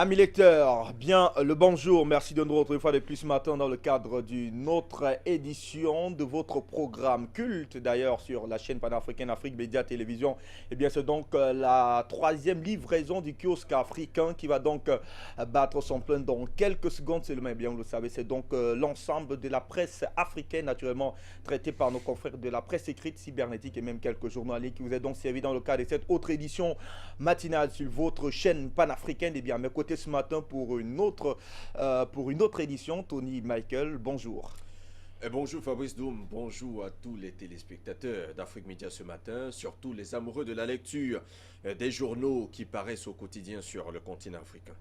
Amis lecteurs, bien le bonjour, merci de nous retrouver une fois de plus ce matin dans le cadre d'une autre édition de votre programme culte d'ailleurs sur la chaîne panafricaine Afrique Média Télévision. Et bien c'est donc la troisième livraison du kiosque africain qui va donc battre son plein dans quelques secondes seulement. Et bien vous le savez, c'est donc l'ensemble de la presse africaine naturellement traitée par nos confrères de la presse écrite, cybernétique et même quelques journaux en ligne qui vous est donc servi dans le cadre de cette autre édition matinale sur votre chaîne panafricaine. Et bien à mes côtés ce matin pour une autre édition, Tony Michael, bonjour. Bonjour Fabrice Doum, bonjour à tous les téléspectateurs d'Afrique Média ce matin, surtout les amoureux de la lecture des journaux qui paraissent au quotidien sur le continent africain.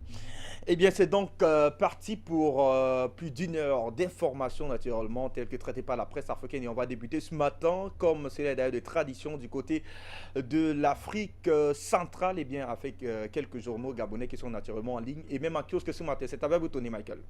Eh bien, c'est donc parti pour plus d'une heure d'informations naturellement, telles que traitées par la presse africaine. Et on va débuter ce matin, comme c'est d'ailleurs de tradition, du côté de l'Afrique centrale, et bien avec quelques journaux gabonais qui sont naturellement en ligne, et même en kiosque ce matin. C'est avec vous, Tony Michael.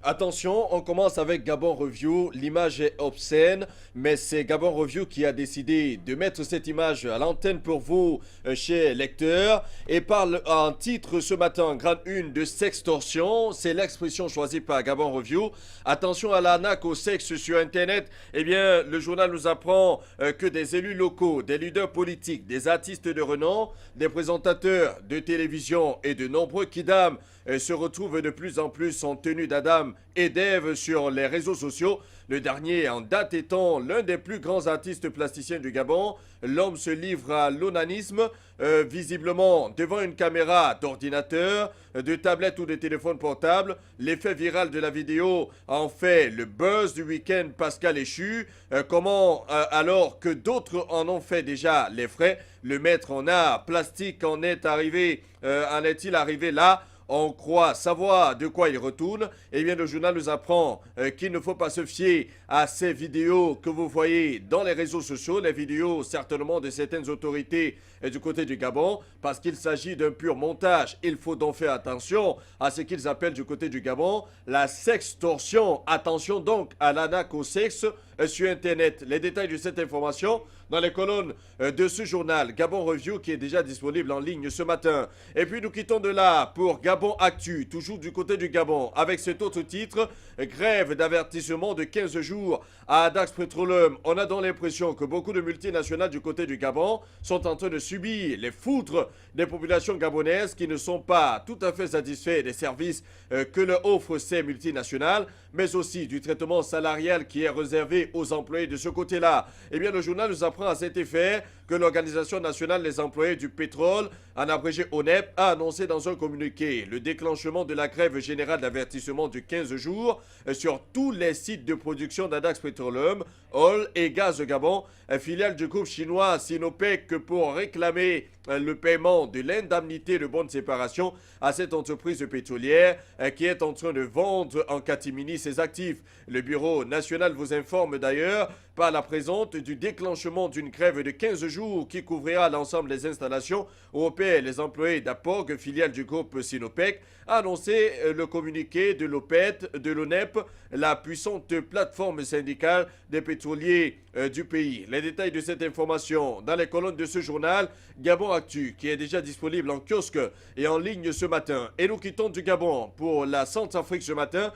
Attention, on commence avec Gabon Review. L'image est obscène, mais c'est Gabon Review qui a décidé de mettre cette image à l'antenne pour vous, chers lecteurs, et parle en titre ce matin, grande une de sextorsion. C'est l'expression choisie par Gabon Review. Attention à l'arnaque au sexe sur Internet. Eh bien, le journal nous apprend que des élus locaux, des leaders politiques, des artistes de renom, des présentateurs de télévision et de nombreux kidams se retrouvent de plus en plus en tenue d'Adam et d'Ève sur les réseaux sociaux. Le dernier en date étant l'un des plus grands artistes plasticiens du Gabon. L'homme se livre à l'onanisme, visiblement devant une caméra d'ordinateur, de tablette ou de téléphone portable. L'effet viral de la vidéo en fait le buzz du week-end Pascal Échu. Comment, alors que d'autres en ont fait déjà les frais, le maître en art plastique en est-il arrivé là? On croit savoir de quoi il retourne. Eh bien, le journal nous apprend qu'il ne faut pas se fier à ces vidéos que vous voyez dans les réseaux sociaux, les vidéos certainement de certaines autorités du côté du Gabon, parce qu'il s'agit d'un pur montage. Il faut donc faire attention à ce qu'ils appellent du côté du Gabon la sextorsion. Attention donc à l'arnaque au sexe sur Internet. Les détails de cette information dans les colonnes de ce journal Gabon Review qui est déjà disponible en ligne ce matin. Et puis nous quittons de là pour Gabon Actu, toujours du côté du Gabon, avec cet autre titre, grève d'avertissement de 15 jours à Dax Petroleum. On a donc l'impression que beaucoup de multinationales du côté du Gabon sont en train de subir les foudres des populations gabonaises qui ne sont pas tout à fait satisfaits des services que leur offrent ces multinationales, mais aussi du traitement salarial qui est réservé aux employés de ce côté-là. Eh bien, le journal nous apprend à cet effet que l'Organisation nationale des employés du pétrole, en abrégé ONEP, a annoncé dans un communiqué le déclenchement de la grève générale d'avertissement de 15 jours sur tous les sites de production d'Adax Petroleum, Oil et Gaz Gabon, filiale du groupe chinois Sinopec, pour réclamer le paiement de l'indemnité de bonne séparation à cette entreprise pétrolière qui est en train de vendre en catimini ses actifs. Le Bureau national vous informe d'ailleurs par la présente du déclenchement d'une grève de 15 jours qui couvrira l'ensemble des installations où opèrent les employés d'APOG, filiale du groupe Sinopec, a annoncé le communiqué de l'ONEP, la puissante plateforme syndicale des pétroliers du pays. Les détails de cette information dans les colonnes de ce journal Gabon Actu qui est déjà disponible en kiosque et en ligne ce matin. Et nous quittons du Gabon pour la Centrafrique ce matin.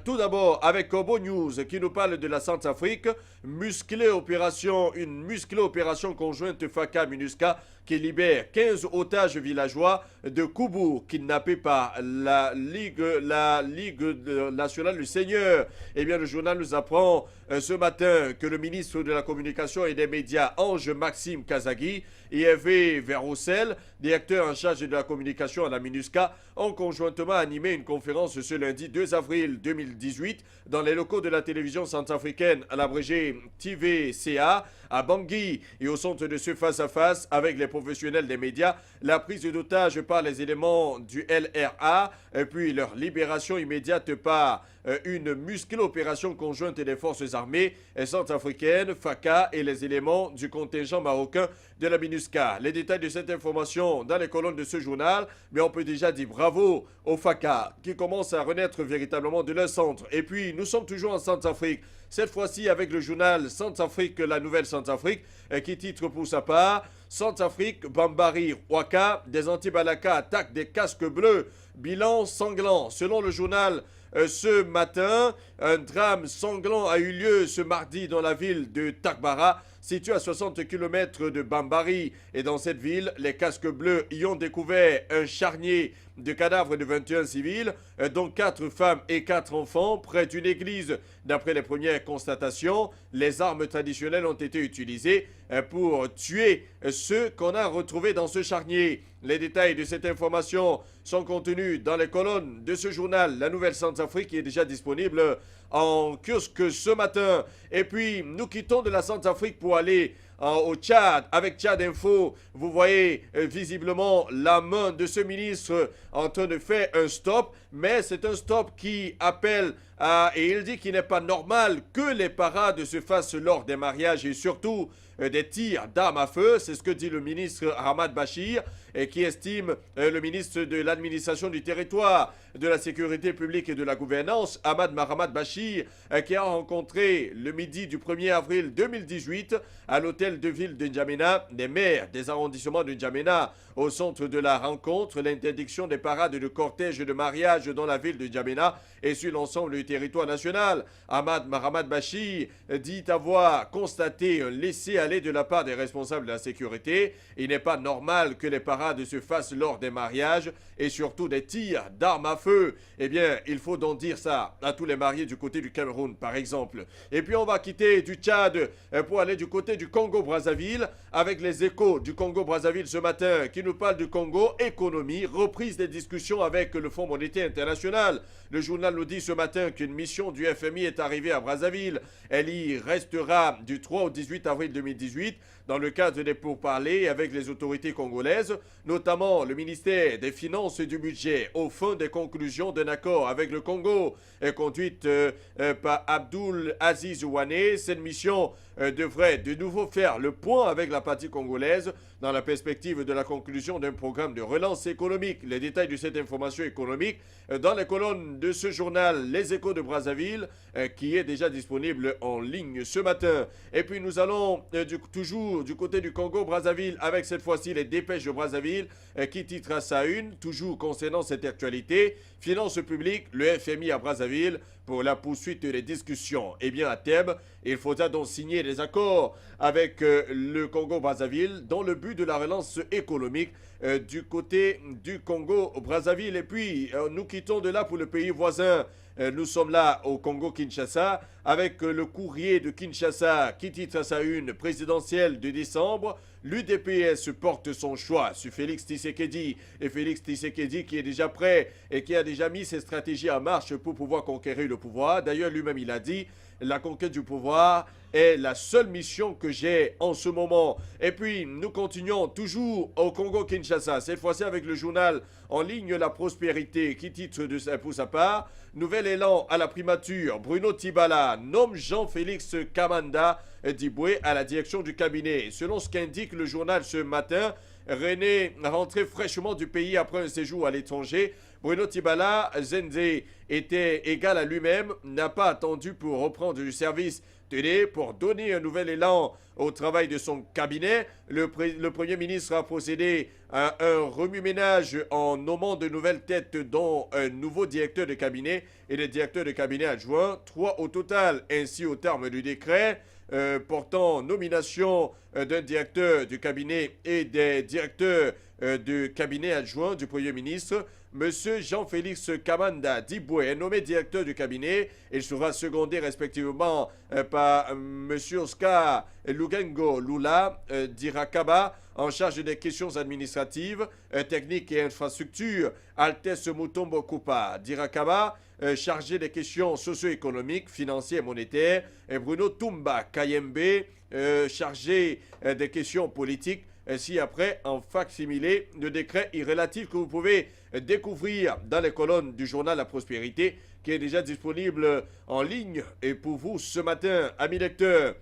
Tout d'abord avec Kobo News qui nous parle de la Centrafrique. Une musclée opération conjointe FACA-MINUSCA qui libère 15 otages villageois de Koubou, kidnappés par la Ligue nationale du Seigneur. Eh bien, le journal nous apprend ce matin que le ministre de la Communication et des Médias, Ange Maxime Kazagui, et Hervé Verroussel, directeur en charge de la communication à la MINUSCA, ont conjointement animé une conférence ce lundi 2 avril 2018 dans les locaux de la télévision centrafricaine, à l'abrégé TVCA, à Bangui, et au centre de ce face-à-face avec les professionnels des médias, la prise d'otages par les éléments du LRA, et puis leur libération immédiate par une musclée opération conjointe des forces armées centrafricaines, FACA, et les éléments du contingent marocain de la MINUSCA. Les détails de cette information dans les colonnes de ce journal, mais on peut déjà dire bravo aux FACA qui commencent à renaître véritablement de leur centre. Et puis, nous sommes toujours en Centrafrique, cette fois-ci avec le journal journal Centrafrique, la nouvelle Centrafrique, qui titre pour sa part Centrafrique, Bambari, Ouaka, des anti-Balaka attaquent des casques bleus. Bilan sanglant. Selon le journal ce matin, un drame sanglant a eu lieu ce mardi dans la ville de Takbara, située à 60 km de Bambari. Et dans cette ville, les casques bleus y ont découvert un charnier de cadavres de 21 civils, dont 4 femmes et 4 enfants, près d'une église. D'après les premières constatations, les armes traditionnelles ont été utilisées pour tuer ceux qu'on a retrouvés dans ce charnier. Les détails de cette information sont contenus dans les colonnes de ce journal, La Nouvelle Centrafrique, qui est déjà disponible en kiosque ce matin. Et puis, nous quittons de la Centrafrique pour aller au Tchad, avec Tchad Info. Vous voyez visiblement la main de ce ministre en train de faire un stop, mais c'est un stop qui appelle et il dit qu'il n'est pas normal que les parades se fassent lors des mariages et surtout des tirs d'armes à feu. C'est ce que dit le ministre Ahmad Bachir, et qui estime le ministre de l'administration du territoire, de la sécurité publique et de la gouvernance, Ahmad Mahamat Bachir, qui a rencontré le midi du 1er avril 2018 à l'hôtel de ville de N'Djamena des maires des arrondissements de N'Djamena. Au centre de la rencontre, l'interdiction des parades de cortège de mariage dans la ville de N'Djamena et sur l'ensemble du territoire national. Ahmad Mahamat Bachir dit avoir constaté un laisser-aller de la part des responsables de la sécurité. Il n'est pas normal que les parades se fassent lors des mariages et surtout des tirs d'armes à feu. Eh bien, il faut donc dire ça à tous les mariés du côté du Cameroun, par exemple. Et puis, on va quitter du Tchad pour aller du côté du Congo-Brazzaville avec les échos du Congo-Brazzaville ce matin qui nous parle du Congo, économie, reprise des discussions avec le Fonds monétaire international. Le journal nous dit ce matin qu'une mission du FMI est arrivée à Brazzaville. Elle y restera du 3 au 18 avril 2018 dans le cadre des pourparlers avec les autorités congolaises, notamment le ministère des Finances et du Budget, au fin des conclusions d'un accord avec le Congo, conduite par Abdoul Aziz Ouane. Cette mission devrait de nouveau faire le point avec la partie congolaise dans la perspective de la conclusion d'un programme de relance économique. Les détails de cette information économique dans les colonnes de ce journal Les Échos de Brazzaville, qui est déjà disponible en ligne ce matin. Et puis nous allons toujours du côté du Congo-Brazzaville avec cette fois-ci les dépêches de Brazzaville qui titre à sa une, toujours concernant cette actualité. Finances publiques, le FMI à Brazzaville pour la poursuite des discussions. Eh bien à Thèbes, il faudra donc signer des accords avec le Congo-Brazzaville dans le but de la relance économique du côté du Congo-Brazzaville. Et puis nous quittons de là pour le pays voisin. Nous sommes là au Congo-Kinshasa avec le courrier de Kinshasa qui titre à sa une présidentielle de décembre. L'UDPS porte son choix sur Félix Tshisekedi. Et Félix Tshisekedi qui est déjà prêt et qui a déjà mis ses stratégies en marche pour pouvoir conquérir le pouvoir. D'ailleurs, lui-même, il a dit la conquête du pouvoir est la seule mission que j'ai en ce moment. Et puis, nous continuons toujours au Congo-Kinshasa, cette fois-ci avec le journal en ligne La Prospérité, qui titre pour sa part « Nouvel élan à la primature, Bruno Tibala nomme Jean-Félix Kamanda Diboué à la direction du cabinet ». Selon ce qu'indique le journal ce matin, René, rentré fraîchement du pays après un séjour à l'étranger, Bruno Tibala Zenze était égal à lui-même, n'a pas attendu pour reprendre du service. Pour donner un nouvel élan au travail de son cabinet, le Premier ministre a procédé à un remue-ménage en nommant de nouvelles têtes, dont un nouveau directeur de cabinet et des directeurs de cabinet adjoints, 3 au total. Ainsi, au terme du décret portant nomination d'un directeur du cabinet et des directeurs de cabinet adjoints du Premier ministre, M. Jean-Félix Kamanda Diboué est nommé directeur du cabinet. Il sera secondé respectivement par M. Oscar Lugengo Lula d'Irakaba, en charge des questions administratives, techniques et infrastructures. Altesse Mutombo Kupa d'Irakaba, chargé des questions socio-économiques, financières et monétaires. Et Bruno Tumba Kayembe, chargé des questions politiques. Ainsi après, en fac-similé de décret irrélatif que vous pouvez découvrir dans les colonnes du journal La Prospérité, qui est déjà disponible en ligne. Et pour vous ce matin, amis lecteurs,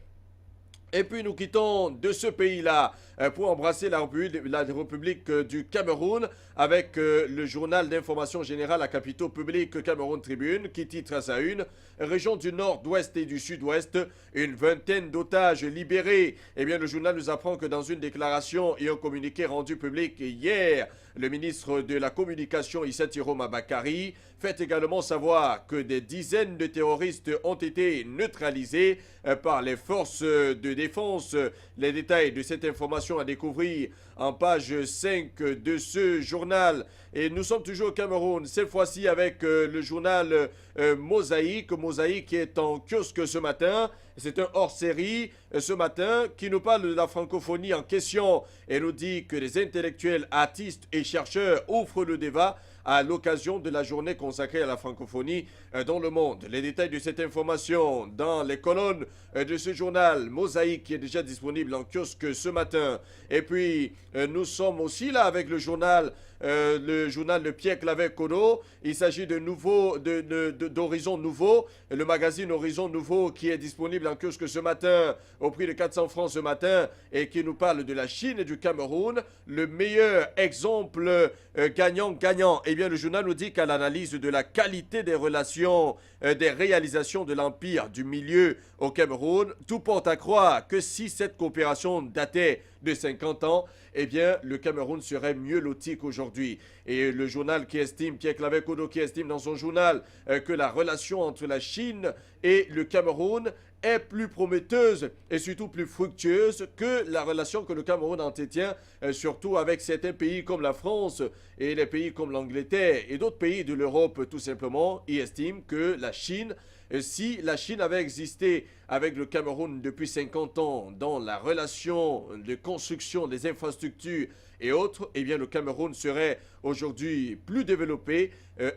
Et puis nous quittons de ce pays-là pour embrasser la République du Cameroun avec le journal d'information générale à capitaux publics Cameroun Tribune qui titre à sa une région du nord-ouest et du sud-ouest, une vingtaine d'otages libérés. Eh bien le journal nous apprend que dans une déclaration et un communiqué rendu public hier, le ministre de la Communication Issa Tiroma Bakari fait également savoir que des dizaines de terroristes ont été neutralisés par les forces de défense. Les détails de cette information à découvrir en page 5 de ce journal. Et nous sommes toujours au Cameroun, cette fois-ci avec le journal Mosaïque. Mosaïque qui est en kiosque ce matin. C'est un hors-série ce matin qui nous parle de la francophonie en question et nous dit que les intellectuels, artistes et chercheurs ouvrent le débat à l'occasion de la journée consacrée à la francophonie dans le monde. Les détails de cette information dans les colonnes de ce journal Mosaïque qui est déjà disponible en kiosque ce matin. Et puis nous sommes aussi là avec le journal de Pierre Claver Kono. Il s'agit d'Horizon Nouveau, le magazine Horizon Nouveau qui est disponible en kiosque ce matin au prix de 400 francs ce matin et qui nous parle de la Chine et du Cameroun. Le meilleur exemple gagnant-gagnant. Eh bien, le journal nous dit qu'à l'analyse de la qualité des relations, des réalisations de l'Empire du Milieu au Cameroun, tout porte à croire que si cette coopération datait de 50 ans, eh bien, le Cameroun serait mieux loti qu'aujourd'hui. Et le journal qui estime, Pierre Claver Kono qui estime dans son journal que la relation entre la Chine et le Cameroun est plus prometteuse et surtout plus fructueuse que la relation que le Cameroun entretient, surtout avec certains pays comme la France et les pays comme l'Angleterre et d'autres pays de l'Europe tout simplement. Il estime que la Chine, si la Chine avait existé avec le Cameroun depuis 50 ans dans la relation de construction des infrastructures et autres, eh bien le Cameroun serait aujourd'hui plus développé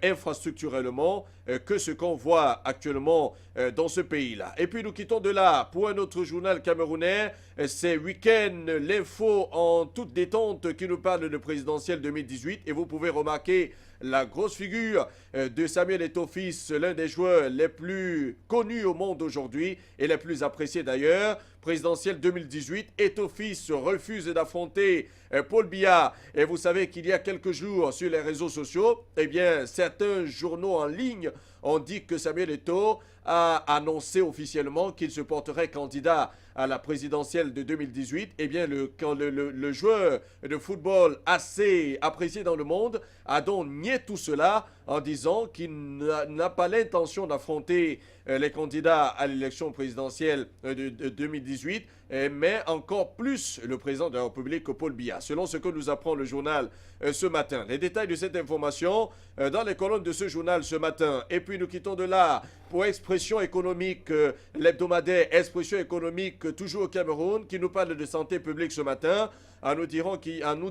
infrastructurellement que ce qu'on voit actuellement dans ce pays-là. Et puis nous quittons de là pour un autre journal camerounais, c'est Week-end, l'info en toute détente qui nous parle de présidentielle 2018 et vous pouvez remarquer la grosse figure de Samuel Eto'o-Fils, l'un des joueurs les plus connus au monde aujourd'hui et les plus appréciés d'ailleurs. Présidentielle 2018, Eto'o-Fils refuse d'affronter Paul Biya. Et vous savez qu'il y a quelques jours sur les réseaux sociaux, eh bien, certains journaux en ligne ont dit que Samuel Eto'o a annoncé officiellement qu'il se porterait candidat à la présidentielle de 2018, eh bien le joueur de football assez apprécié dans le monde a donc nié tout cela en disant qu'il n'a pas l'intention d'affronter les candidats à l'élection présidentielle de 2018, mais encore plus le président de la République, Paul Biya, selon ce que nous apprend le journal ce matin. Les détails de cette information dans les colonnes de ce journal ce matin. Et puis nous quittons de là pour Expression économique, l'hebdomadaire Expression économique, toujours au Cameroun, qui nous parle de santé publique ce matin, en nous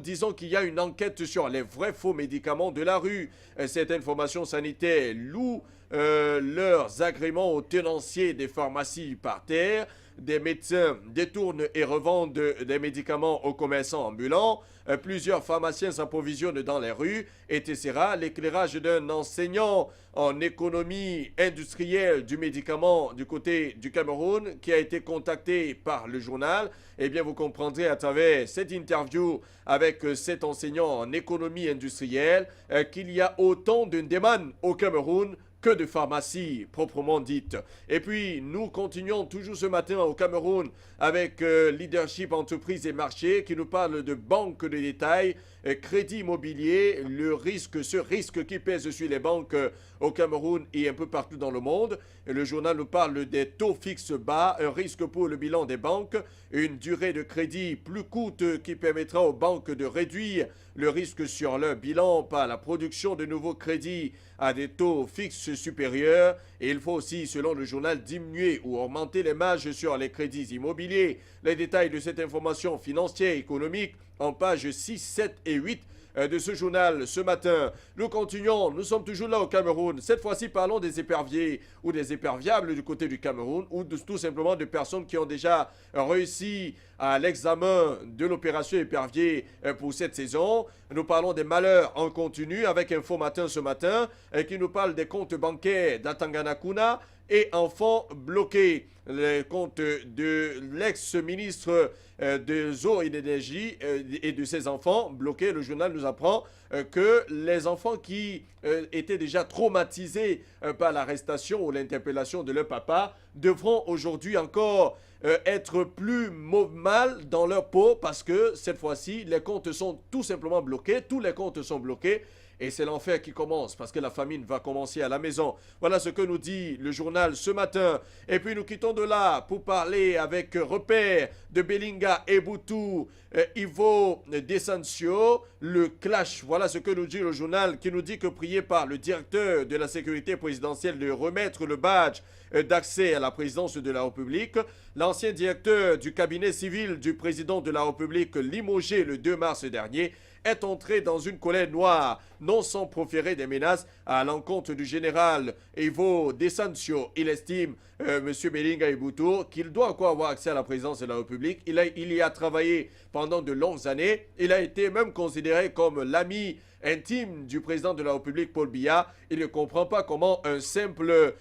disant qu'il y a une enquête sur les vrais faux médicaments de la rue. Cette information sanitaire loue leurs agréments aux tenanciers des pharmacies par terre. Des médecins détournent et revendent des médicaments aux commerçants ambulants. Plusieurs pharmaciens s'approvisionnent dans les rues, etc. L'éclairage d'un enseignant en économie industrielle du médicament du côté du Cameroun qui a été contacté par le journal. Eh bien, vous comprendrez à travers cette interview avec cet enseignant en économie industrielle qu'il y a autant de demandes au Cameroun que de pharmacie proprement dite. Et puis, nous continuons toujours ce matin au Cameroun avec Leadership Entreprises et Marchés qui nous parle de banque de détail, crédit immobilier, ce risque qui pèse sur les banques au Cameroun et un peu partout dans le monde. Et le journal nous parle des taux fixes bas, un risque pour le bilan des banques, une durée de crédit plus courte qui permettra aux banques de réduire le risque sur leur bilan par la production de nouveaux crédits à des taux fixes supérieurs. Et il faut aussi, selon le journal, diminuer ou augmenter les marges sur les crédits immobiliers. Les détails de cette information financière et économique en pages 6, 7 et 8 de ce journal ce matin. Nous continuons, nous sommes toujours là au Cameroun. Cette fois-ci, parlons des éperviers ou des éperviables du côté du Cameroun ou tout simplement de personnes qui ont déjà réussi à l'examen de l'opération épervier pour cette saison. Nous parlons des malheurs en continu avec Info Matin ce matin qui nous parle des comptes bancaires d'Atanganakuna et enfants bloqués. Le compte de l'ex-ministre des eaux et de l'énergie et de ses enfants bloqués. Le journal nous apprend que les enfants qui étaient déjà traumatisés par l'arrestation ou l'interpellation de leur papa devront aujourd'hui encore être plus mal dans leur peau parce que cette fois-ci, les comptes sont tout simplement bloqués. Tous les comptes sont bloqués. Et c'est l'enfer qui commence parce que la famine va commencer à la maison. Voilà ce que nous dit le journal ce matin. Et puis nous quittons de là pour parler avec Repère de Belinga et Boutou, Ivo Desancio, le clash. Voilà ce que nous dit le journal qui nous dit que prié par le directeur de la sécurité présidentielle de remettre le badge d'accès à la présidence de la République, l'ancien directeur du cabinet civil du président de la République limogé le 2 mars dernier est entré dans une colère noire, non sans proférer des menaces à l'encontre du général Ivo Desancio. Il estime, M. Belinga Iboutou, qu'il doit encore avoir accès à la présidence de la République. Il y a travaillé pendant de longues années. Il a été même considéré comme l'ami intime du président de la République, Paul Biya. Il ne comprend pas comment un simple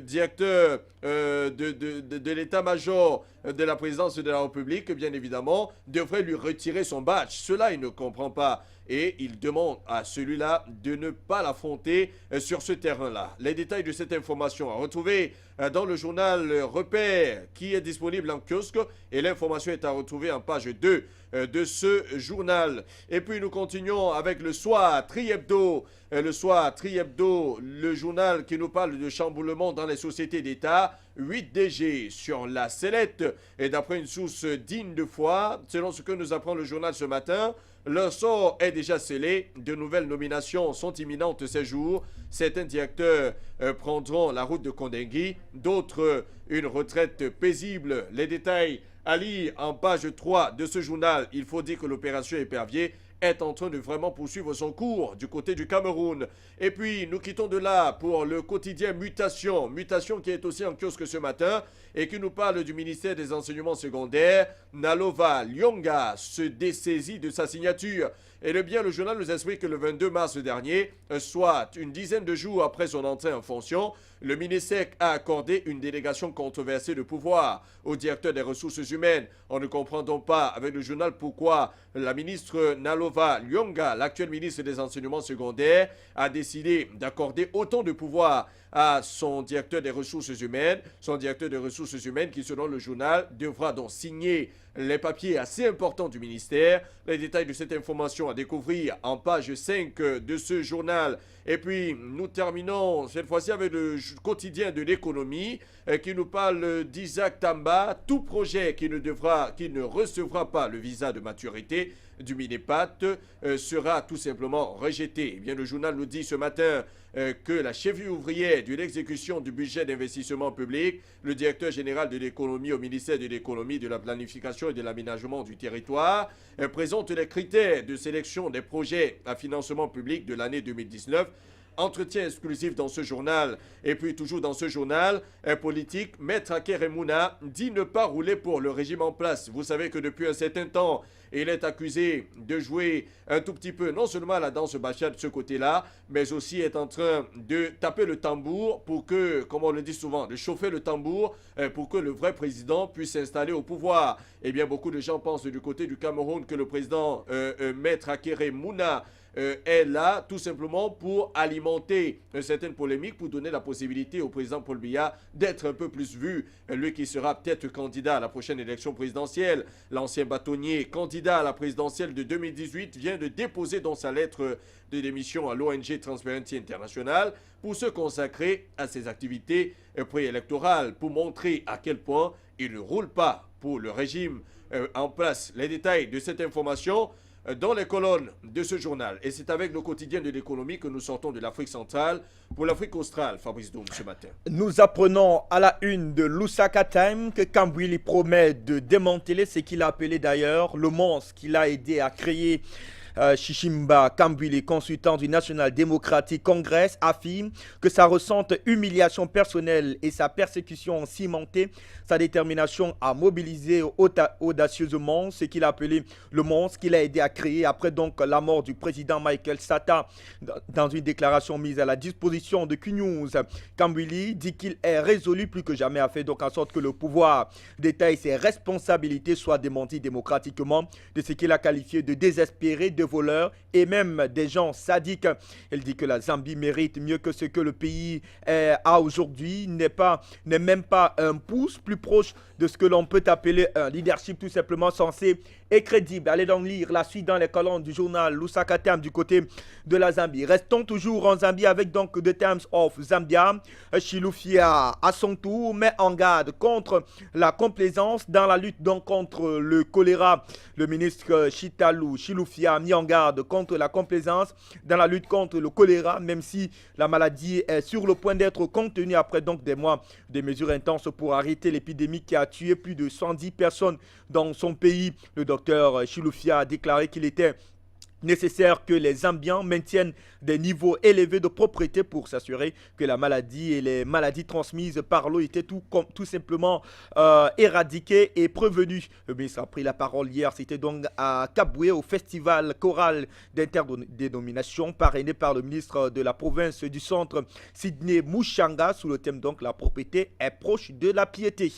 directeur de l'état-major de la présidence de la République, bien évidemment, devrait lui retirer son badge. Cela, il ne comprend pas. Et il demande à celui-là de ne pas l'affronter sur ce terrain-là. Les détails de cette information à retrouver dans le journal Repère qui est disponible en kiosque et l'information est à retrouver en page 2 de ce journal. Et puis nous continuons avec le Soir Tri-Hebdo. Le Soir Tri-Hebdo, le journal qui nous parle de chamboulement dans les sociétés d'État. 8 DG sur la sellette. Et d'après une source digne de foi, selon ce que nous apprend le journal ce matin, leur sort est déjà scellé. De nouvelles nominations sont imminentes ces jours. Certains directeurs prendront la route de Kondengui, d'autres une retraite paisible. Les détails à lire en page 3 de ce journal. Il faut dire que l'opération Épervier est en train de vraiment poursuivre son cours du côté du Cameroun. Et puis, nous quittons de là pour le quotidien Mutation. Mutation qui est aussi en kiosque ce matin et qui nous parle du ministère des Enseignements secondaires. Nalova Lyonga se dessaisit de sa signature. Et le journal nous explique que le 22 mars dernier, soit une dizaine de jours après son entrée en fonction, le ministère a accordé une délégation controversée de pouvoir au directeur des ressources humaines. On ne comprend donc pas avec le journal pourquoi la ministre Nalova Lyonga, l'actuelle ministre des Enseignements secondaires, a décidé d'accorder autant de pouvoir à son directeur des ressources humaines. Son directeur des ressources humaines qui, selon le journal, devra donc signer les papiers assez importants du ministère. Les détails de cette information à découvrir en page 5 de ce journal. Et puis, nous terminons cette fois-ci avec le quotidien de l'économie qui nous parle d'Isaac Tamba. Tout projet qui ne recevra pas le visa de maturité du Minepat sera tout simplement rejeté. Eh bien, le journal nous dit ce matin que la chefferie ouvrière de l'exécution du budget d'investissement public, le directeur général de l'économie au ministère de l'économie, de la planification et de l'aménagement du territoire, présente les critères de sélection des projets à financement public de l'année 2019. Entretien exclusif dans ce journal. Et puis toujours dans ce journal, un politique, Maître Aker Emouna, dit ne pas rouler pour le régime en place. Vous savez que depuis un certain temps, il est accusé de jouer un tout petit peu, non seulement à la danse bachata de ce côté-là, mais aussi est en train de taper le tambour pour que, comme on le dit souvent, de chauffer le tambour pour que le vrai président puisse s'installer au pouvoir. Eh bien, beaucoup de gens pensent du côté du Cameroun que le président Maître Aker Emouna est là tout simplement pour alimenter une certaine polémique, pour donner la possibilité au président Paul Biya d'être un peu plus vu, lui qui sera peut-être candidat à la prochaine élection présidentielle. L'ancien bâtonnier candidat à la présidentielle de 2018 vient de déposer dans sa lettre de démission à l'ONG Transparency International pour se consacrer à ses activités préélectorales, pour montrer à quel point il ne roule pas pour le régime en place. Les détails de cette information dans les colonnes de ce journal. Et c'est avec le quotidien de l'économie que nous sortons de l'Afrique centrale pour l'Afrique australe, Fabrice Doum, ce matin. Nous apprenons à la une de Lusaka Time que Kambwili promet de démanteler ce qu'il a appelé d'ailleurs le monstre qu'il a aidé à créer Chichimba Kambwili, consultant du National Democratic Congress, affirme que sa ressente humiliation personnelle et sa persécution ont cimenté sa détermination à mobiliser audacieusement ce qu'il a appelé le monstre qu'il a aidé à créer après donc la mort du président Michael Sata. Dans une déclaration mise à la disposition de Q-News, Kambwili dit qu'il est résolu plus que jamais à faire donc en sorte que le pouvoir d'État et ses responsabilités soient démentis démocratiquement de ce qu'il a qualifié de désespérés, de voleurs et même des gens sadiques. Elle dit que la Zambie mérite mieux que ce que le pays a aujourd'hui, n'est même pas un pouce plus proche de ce que l'on peut appeler un leadership tout simplement sensé et crédible. Allez donc lire la suite dans les colonnes du journal Lusaka Times du côté de la Zambie. Restons toujours en Zambie avec donc The Times of Zambia. Chilufya à son tour met en garde contre la complaisance dans la lutte donc contre le choléra. Le ministre Chitalu Chilufya a mis en garde contre la complaisance dans la lutte contre le choléra, même si la maladie est sur le point d'être contenue après donc des mois de mesures intenses pour arrêter l'épidémie qui a tué plus de 110 personnes dans son pays. Le docteur Chilufya a déclaré qu'il était nécessaire que les Zambiens maintiennent des niveaux élevés de propreté pour s'assurer que la maladie et les maladies transmises par l'eau étaient tout simplement éradiquées et prévenues. Le ministre a pris la parole hier, c'était donc à Kabwe au festival choral d'interdénomination parrainé par le ministre de la province du centre Sidney Mouchanga sous le thème donc la propreté est proche de la piété.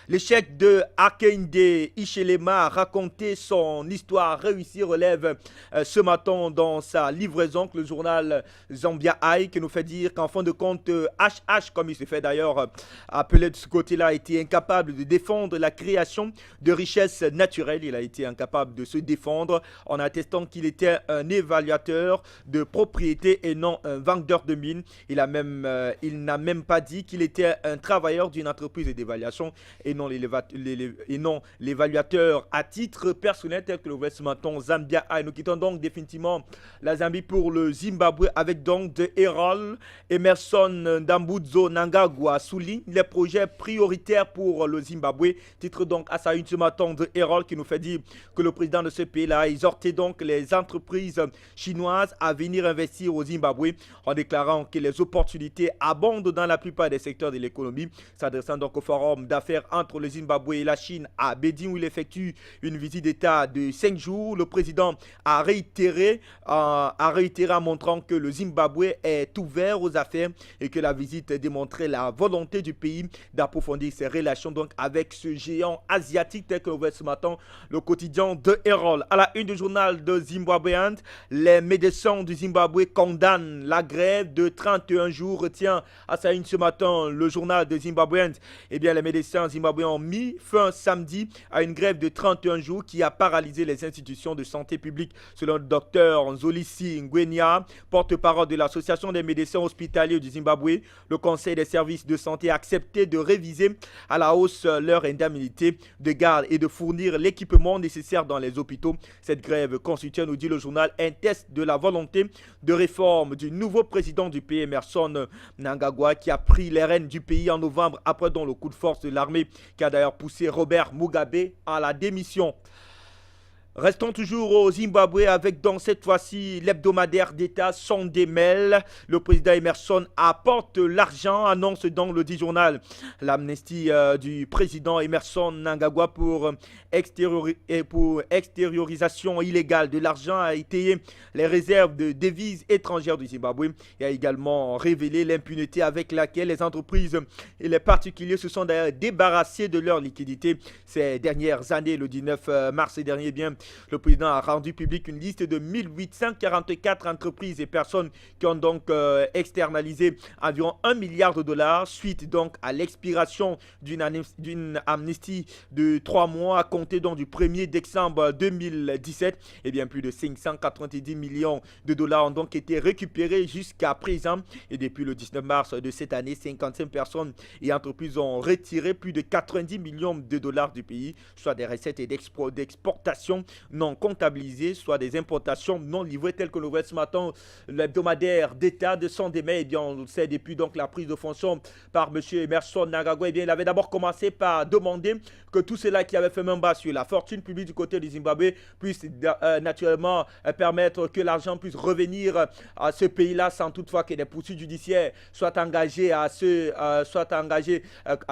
L'échec de Hakainde Hichilema a raconté son histoire réussie relève ce matin dans sa livraison que le journal Zambia Eye qui nous fait dire qu'en fin de compte HH comme il se fait d'ailleurs appeler de ce côté-là a été incapable de défendre la création de richesses naturelles. Il a été incapable de se défendre en attestant qu'il était un évaluateur de propriété et non un vendeur de mines. Il n'a même pas dit qu'il était un travailleur d'une entreprise d'évaluation et non l'évaluateur à titre personnel tel que le voit ce matin Zambia. Nous quittons donc définitivement la Zambie pour le Zimbabwe avec donc de Herald. Emerson Dambudzo Nangagwa souligne les projets prioritaires pour le Zimbabwe. Titre donc à sa une ce matin de Herald qui nous fait dire que le président de ce pays-là a exhorté donc les entreprises chinoises à venir investir au Zimbabwe en déclarant que les opportunités abondent dans la plupart des secteurs de l'économie. S'adressant donc au forum d'affaires entre le Zimbabwe et la Chine à Beijing où il effectue une visite d'État de 5 jours. Le président a réitéré en montrant que le Zimbabwe est ouvert aux affaires et que la visite démontrait la volonté du pays d'approfondir ses relations donc avec ce géant asiatique tel que l'on voit ce matin le quotidien de Herald. À la une du journal de Zimbabwean, les médecins du Zimbabwe condamnent la grève de 31 jours. Retient à sa une ce matin le journal de Zimbabwean. Eh bien les médecins zimbabwéens ont mis fin samedi à une grève de 31 jours qui a paralysé les institutions de santé publique. Selon le docteur Nzolisi Ngwenya, porte-parole de l'association des médecins hospitaliers du Zimbabwe, le conseil des services de santé a accepté de réviser à la hausse leur indemnité de garde et de fournir l'équipement nécessaire dans les hôpitaux. Cette grève constitue, nous dit le journal, un test de la volonté de réforme du nouveau président du pays, Emerson Mnangagwa, qui a pris les rênes du pays en novembre après le coup de force de l'armée qui a d'ailleurs poussé Robert Mugabe à la démission. Restons toujours au Zimbabwe avec donc cette fois-ci l'hebdomadaire d'État Sunday Mail. Le président Emerson apporte l'argent, annonce dans le dit journal. L'amnistie du président Emerson Mnangagwa pour extériorisation illégale de l'argent a étayé les réserves de devises étrangères du Zimbabwe et a également révélé l'impunité avec laquelle les entreprises et les particuliers se sont d'ailleurs débarrassés de leur liquidité ces dernières années. Le 19 mars dernier, bien, le président a rendu public une liste de 1844 entreprises et personnes qui ont donc externalisé environ 1 milliard de dollars suite donc à l'expiration d'une amnistie de 3 mois à compter donc du 1er décembre 2017. Et bien plus de 590 millions de dollars ont donc été récupérés jusqu'à présent. Et depuis le 19 mars de cette année, 55 personnes et entreprises ont retiré plus de 90 millions de dollars du pays, soit des recettes et d'exportation non comptabilisées, soit des importations non livrées, telles que le voit ce matin l'hebdomadaire d'État de Sandemé. Eh bien, on le sait depuis donc la prise de fonction par M. Emerson Nagagwa. Eh bien, il avait d'abord commencé par demander que tout cela qui avait fait main basse sur la fortune publique du côté du Zimbabwe puisse naturellement permettre que l'argent puisse revenir à ce pays-là sans toutefois que des poursuites judiciaires soient engagées à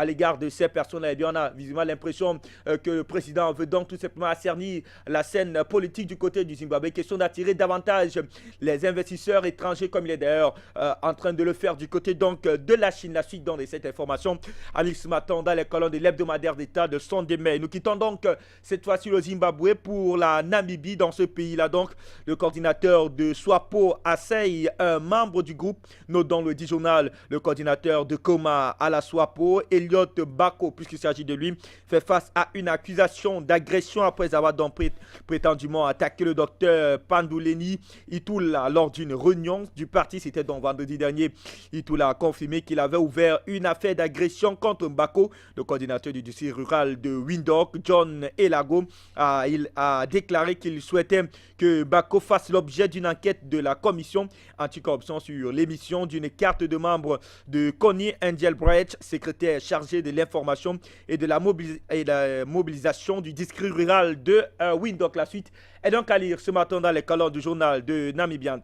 l'égard de ces personnes-là. Eh bien, on a visiblement l'impression que le président veut donc tout simplement assernir la scène politique du côté du Zimbabwe. Question d'attirer davantage les investisseurs étrangers, comme il est d'ailleurs en train de le faire du côté donc de la Chine. La suite donc de cette information arrive ce matin dans les colonnes de l'hebdomadaire d'État de Sandemé. Nous quittons donc cette fois-ci le Zimbabwe pour la Namibie. Dans ce pays-là, donc, le coordinateur de SWAPO Asseï, un membre du groupe, note dans le dit journal, le coordinateur de Coma à la SWAPO, Elliot Bako, puisqu'il s'agit de lui, fait face à une accusation d'agression après avoir donc prétendument attaqué le docteur Panduleni Itula lors d'une réunion du parti. C'était donc vendredi dernier. Itula a confirmé qu'il avait ouvert une affaire d'agression contre Bako, le coordinateur du district rural de Windhoek, John Elago. Il a déclaré qu'il souhaitait que Bako fasse l'objet d'une enquête de la commission anticorruption sur l'émission d'une carte de membre de Connie Engelbrecht, secrétaire chargé de l'information et de la mobilisation du district rural de Windhoek. La suite est donc à lire ce matin dans les colonnes du journal de Namibiant.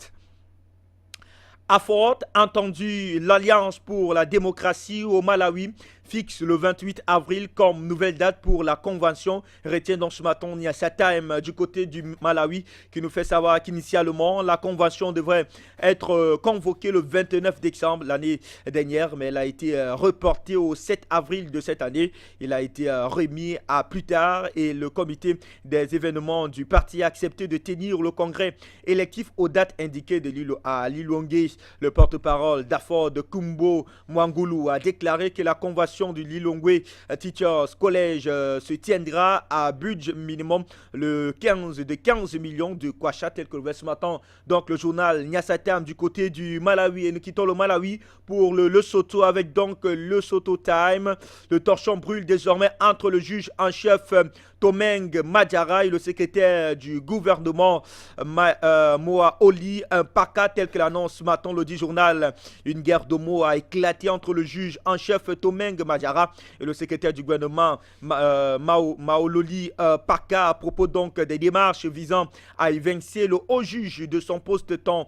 A Fort, entendu l'Alliance pour la démocratie au Malawi fixe le 28 avril comme nouvelle date pour la convention. Retient donc ce matin Nyassa Time du côté du Malawi qui nous fait savoir qu'initialement la convention devrait être convoquée le 29 décembre l'année dernière, mais elle a été reportée au 7 avril de cette année. Il a été remis à plus tard et le comité des événements du parti a accepté de tenir le congrès électif aux dates indiquées à Lilongwe. Le porte-parole d'Aford de Kumbo Mwangulu a déclaré que la convention du Lilongwe Teachers College se tiendra à budget minimum de 15 millions de kwacha, tel que le voit ce matin. Donc le journal Nyasatam du côté du Malawi. Et nous quittons le Malawi pour le Lesotho avec donc le Lesotho Time. Le torchon brûle désormais entre le juge en chef Tomeng Madjara et le secrétaire du gouvernement Moa Oli, un PACA tel que l'annonce ce matin le dit journal. Une guerre de mots a éclaté entre le juge en chef Tomeng Madjara et le secrétaire du gouvernement Maololi PACA à propos donc des démarches visant à évincer le haut juge de son poste tant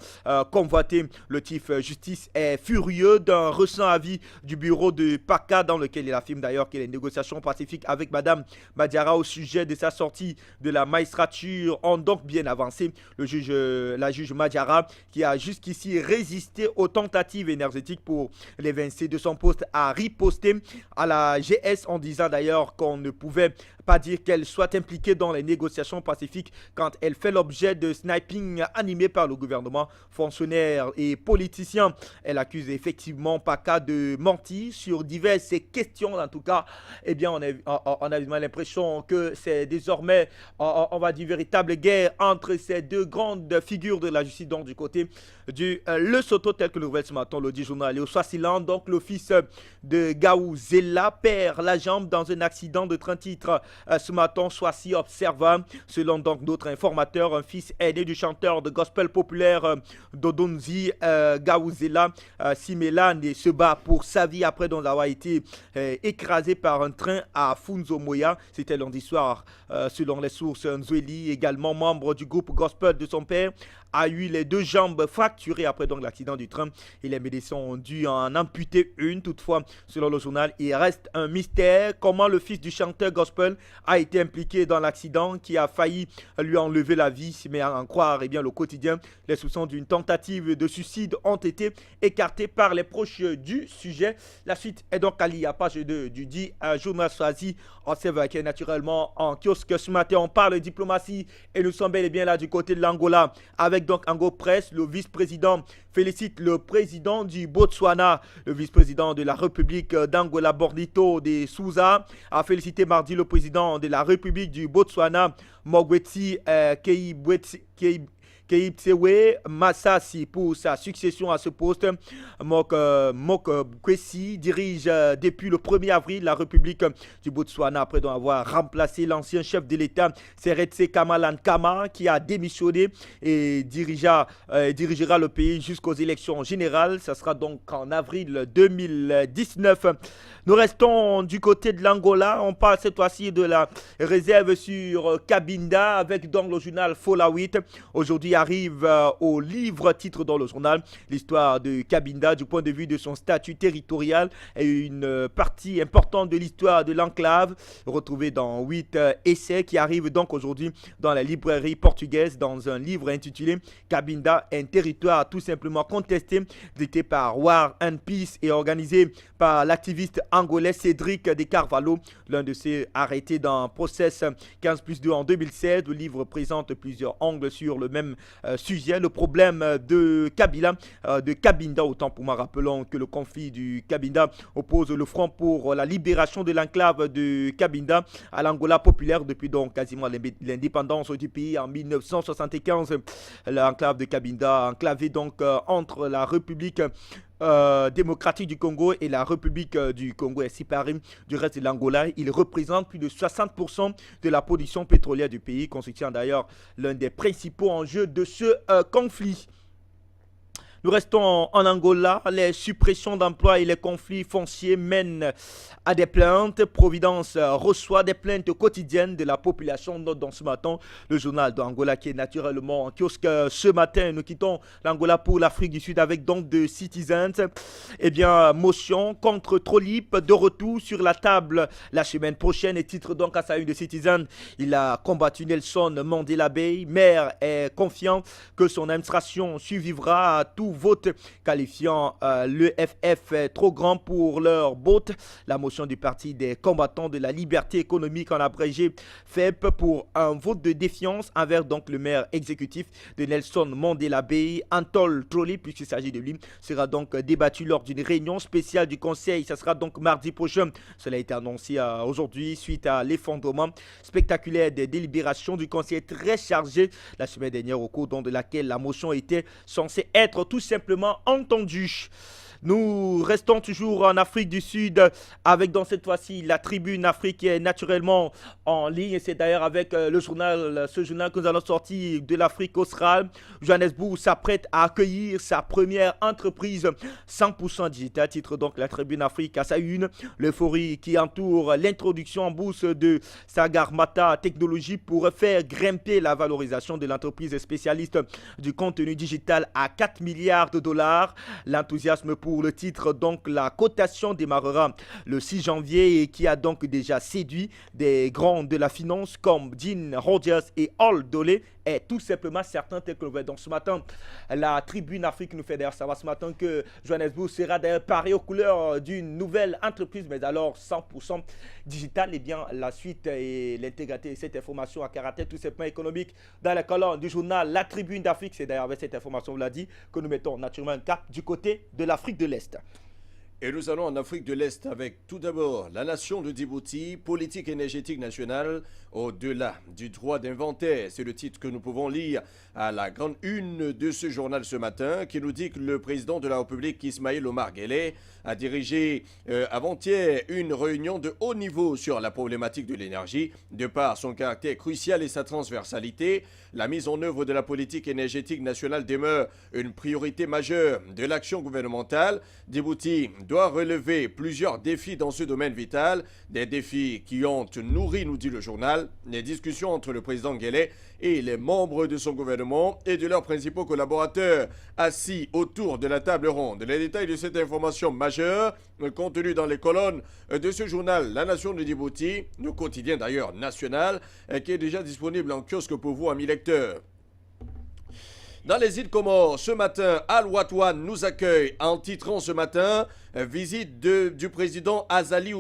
convoité. Le chief justice est furieux d'un récent avis du bureau de PACA dans lequel il affirme d'ailleurs que les négociations pacifiques avec Madame Madjara au sujet de sa sortie de la magistrature ont donc bien avancé. La juge Madjara, qui a jusqu'ici résisté aux tentatives énergétiques pour l'évincer de son poste, a riposté à la GS en disant d'ailleurs qu'on ne pouvait pas dire qu'elle soit impliquée dans les négociations pacifiques quand elle fait l'objet de sniping animé par le gouvernement, fonctionnaires et politiciens. Elle accuse effectivement PACA de mentir sur diverses questions. En tout cas, eh bien, on a l'impression que c'est désormais, on va dire, véritable guerre entre ces deux grandes figures de la justice, donc du côté du Lesotho, tel que le nouvel ce matin le dit journal. Et au Swaziland, donc le fils de Gaouzela perd la jambe dans un accident de train-titre. Ce matin, Swazi observa, selon donc d'autres informateurs, un fils aîné du chanteur de gospel populaire Dodonzi Gaouzela Simelane se bat pour sa vie après donc avoir été écrasé par un train à Funzo Moya. C'était lundi soir, selon les sources. Nzweli, également membre du groupe gospel de son père, a eu les deux jambes fracturées après donc l'accident du train et les médecins ont dû en amputer une. Toutefois, selon le journal, il reste un mystère comment le fils du chanteur gospel a été impliqué dans l'accident qui a failli lui enlever la vie. Mais à en croire le quotidien, les soupçons d'une tentative de suicide ont été écartés par les proches du sujet. La suite est donc à lire à page 2 du dit journal Swazi. On observe qui est naturellement en kiosque ce matin. On parle de diplomatie et nous sommes bel et bien là du côté de l'Angola avec donc Ango Press. Le vice-président félicite le président du Botswana. Le vice-président de la République d'Angola, Bordito de Souza, a félicité mardi le président de la République du Botswana, Mogwetsi Keipsewe Massassi pour sa succession à ce poste. Mok Kwesi dirige depuis le 1er avril la République du Botswana après avoir remplacé l'ancien chef de l'État Seretse Kamalan Kama qui a démissionné et dirigera le pays jusqu'aux élections générales. Ça sera donc en avril 2019. Nous restons du côté de l'Angola. On parle cette fois-ci de la réserve sur Cabinda avec donc le journal Folawit. Aujourd'hui arrive au livre titre dans le journal l'histoire de Cabinda du point de vue de son statut territorial et une partie importante de l'histoire de l'enclave retrouvée dans 8 essais qui arrivent donc aujourd'hui dans la librairie portugaise dans un livre intitulé Cabinda, un territoire tout simplement contesté, dicté par War and Peace et organisé par l'activiste angolais Cédric de Carvalho, l'un de ces arrêtés dans Process 15+2 en 2016. Le livre présente plusieurs angles sur le même sujet, le problème de Cabinda, autant pour moi. Rappelons que le conflit du Cabinda oppose le front pour la libération de l'enclave de Cabinda à l'Angola populaire depuis donc quasiment l'indépendance du pays en 1975. L'enclave de Cabinda, enclavée donc entre la République démocratique du Congo et la République du Congo est séparée du reste de l'Angola. Il représente plus de 60% de la production pétrolière du pays, constituant d'ailleurs l'un des principaux enjeux de ce conflit. Nous restons en Angola. Les suppressions d'emplois et les conflits fonciers mènent à des plaintes. Providence reçoit des plaintes quotidiennes de la population. Note dans ce matin le journal d'Angola qui est naturellement en kiosque. Ce matin, nous quittons l'Angola pour l'Afrique du Sud avec donc de Citizens. Eh bien, motion contre Trolip de retour sur la table la semaine prochaine. Et titre donc à sa une de Citizens. Il a combattu Nelson Mandela Bay. Maire est confiant que son administration survivra à tout vote qualifiant l'EFF trop grand pour leur botte. La motion du parti des combattants de la liberté économique en abrégé FEP pour un vote de défiance envers donc le maire exécutif de Nelson Mandela Bay, Antol Trolley, puisqu'il s'agit de lui, sera donc débattu lors d'une réunion spéciale du conseil. Ça sera donc mardi prochain. Cela a été annoncé aujourd'hui suite à l'effondrement spectaculaire des délibérations du conseil très chargé la semaine dernière au cours de laquelle la motion était censée être tout simplement entendue. Nous restons toujours en Afrique du Sud avec dans cette fois-ci la Tribune Afrique qui est naturellement en ligne. C'est d'ailleurs avec ce journal que nous allons sortir de l'Afrique australe. Johannesburg s'apprête à accueillir sa première entreprise 100% digitale. Titre donc la Tribune Afrique à sa une. L'euphorie qui entoure l'introduction en bourse de Sagarmatha Technologies pour faire grimper la valorisation de l'entreprise spécialiste du contenu digital à 4 milliards de dollars. L'enthousiasme pour le titre, donc la cotation démarrera le 6 janvier et qui a donc déjà séduit des grands de la finance comme Dean Rogers et Al Dole est tout simplement certain tel que le voit. Donc ce matin, la Tribune Afrique nous fait d'ailleurs savoir ce matin que Johannesburg sera d'ailleurs paré aux couleurs d'une nouvelle entreprise, mais alors 100% digitale. Et bien la suite et l'intégrité de cette information à caractère tout simplement économique dans la colonne du journal La Tribune d'Afrique. C'est d'ailleurs avec cette information, on l'a dit, que nous mettons naturellement un cap du côté de l'Afrique de l'Est. Et nous allons en Afrique de l'Est avec tout d'abord la nation de Djibouti, politique énergétique nationale au-delà du droit d'inventaire. C'est le titre que nous pouvons lire à la grande une de ce journal ce matin qui nous dit que le président de la République, Ismaël Omar Guelleh, a dirigé avant-hier une réunion de haut niveau sur la problématique de l'énergie. De par son caractère crucial et sa transversalité, la mise en œuvre de la politique énergétique nationale demeure une priorité majeure de l'action gouvernementale. Djibouti doit relever plusieurs défis dans ce domaine vital, des défis qui ont nourri, nous dit le journal, les discussions entre le président Guelleh et les membres de son gouvernement et de leurs principaux collaborateurs assis autour de la table ronde. Les détails de cette information majeure contenue dans les colonnes de ce journal La Nation de Djibouti, le quotidien d'ailleurs national, qui est déjà disponible en kiosque pour vous, amis lecteurs. Dans les îles Comores, ce matin, Al-Watwan nous accueille en titrant ce matin visite du président Azali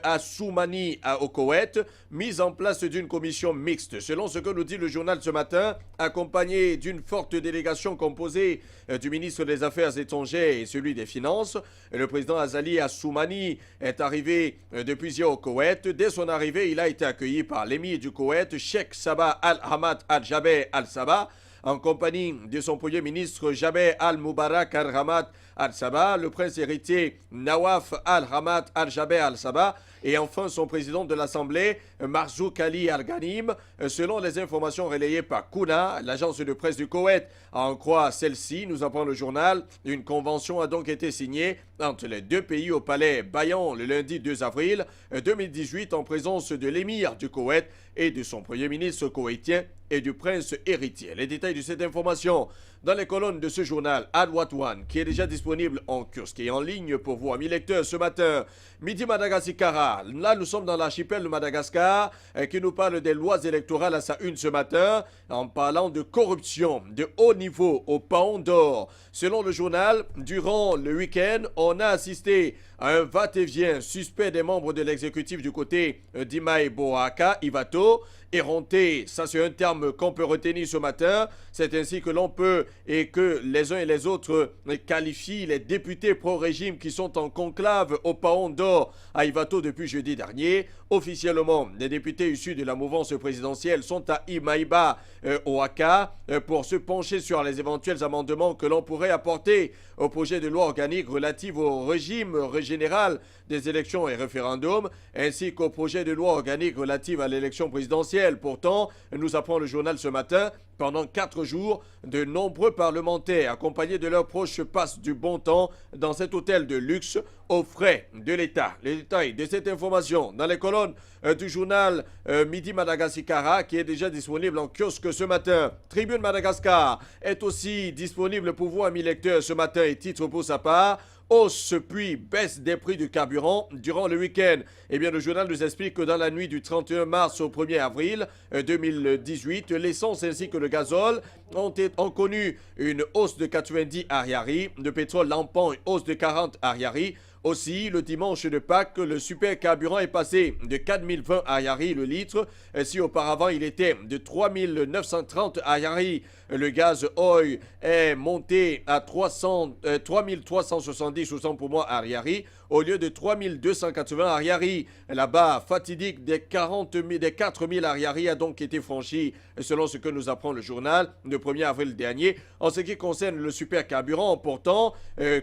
Assoumani au Koweït, mise en place d'une commission mixte. Selon ce que nous dit le journal ce matin, accompagné d'une forte délégation composée du ministre des Affaires étrangères et celui des Finances, le président Azali Assoumani est arrivé depuis hier au Koweït. Dès son arrivée, il a été accueilli par l'émir du Koweït, Sheikh Sabah Al-Hamad Al-Jaber Al-Sabah, en compagnie de son premier ministre Jaber al-Mubarak al-Hamad al-Sabah, le prince héritier Nawaf al-Hamad al-Jaber al-Sabah et enfin son président de l'Assemblée, Marzouk Ali al-Ghanim. Selon les informations relayées par Kouna, l'agence de presse du Koweït, à en croire celle-ci, nous apprend le journal, une convention a donc été signée entre les deux pays au palais Bayan le lundi 2 avril 2018 en présence de l'émir du Koweït et de son premier ministre koweïtien et du prince héritier. Les détails de cette information dans les colonnes de ce journal Al-Watwan qui est déjà disponible en kiosque et en ligne pour vous, amis lecteurs, ce matin. Midi Madagascar. Là, nous sommes dans l'archipel de Madagascar qui nous parle des lois électorales à sa une ce matin en parlant de corruption de haut niveau au Paon d'Or. Selon le journal, durant le week-end, on a assisté à un va-et-vient suspect des membres de l'exécutif du côté d'Imae Boaka, Ivato. Éreinté, ça c'est un terme qu'on peut retenir ce matin. C'est ainsi que l'on peut et que les uns et les autres qualifient les députés pro-régime qui sont en conclave au Paon d'Or à Ivato depuis jeudi dernier. Officiellement, les députés issus de la mouvance présidentielle sont à Imaïba Oaka pour se pencher sur les éventuels amendements que l'on pourrait apporter au projet de loi organique relatif au régime général des élections et référendums, ainsi qu'au projet de loi organique relatif à l'élection présidentielle. Pourtant, nous apprend le journal ce matin, pendant 4 jours, de nombreux parlementaires accompagnés de leurs proches passent du bon temps dans cet hôtel de luxe aux frais de l'État. Les détails de cette information dans les colonnes du journal Midi Madagascar qui est déjà disponible en kiosque ce matin. Tribune Madagascar est aussi disponible pour vous, amis lecteurs, ce matin et titre pour sa part. Hausse puis baisse des prix du carburant durant le week-end. Eh bien, le journal nous explique que dans la nuit du 31 mars au 1er avril 2018, l'essence ainsi que le gazole ont connu une hausse de 90 ariari, le pétrole lampant une hausse de 40 ariari. Aussi, le dimanche de Pâques, le super carburant est passé de 4020 ariari le litre. Si auparavant il était de 3930 ariari, le gaz oil est monté à 3370 autant pour moi ariari au lieu de 3280 ariari. La barre fatidique des 4000 ariari a donc été franchie selon ce que nous apprend le journal le 1er avril dernier. En ce qui concerne le super carburant, pourtant,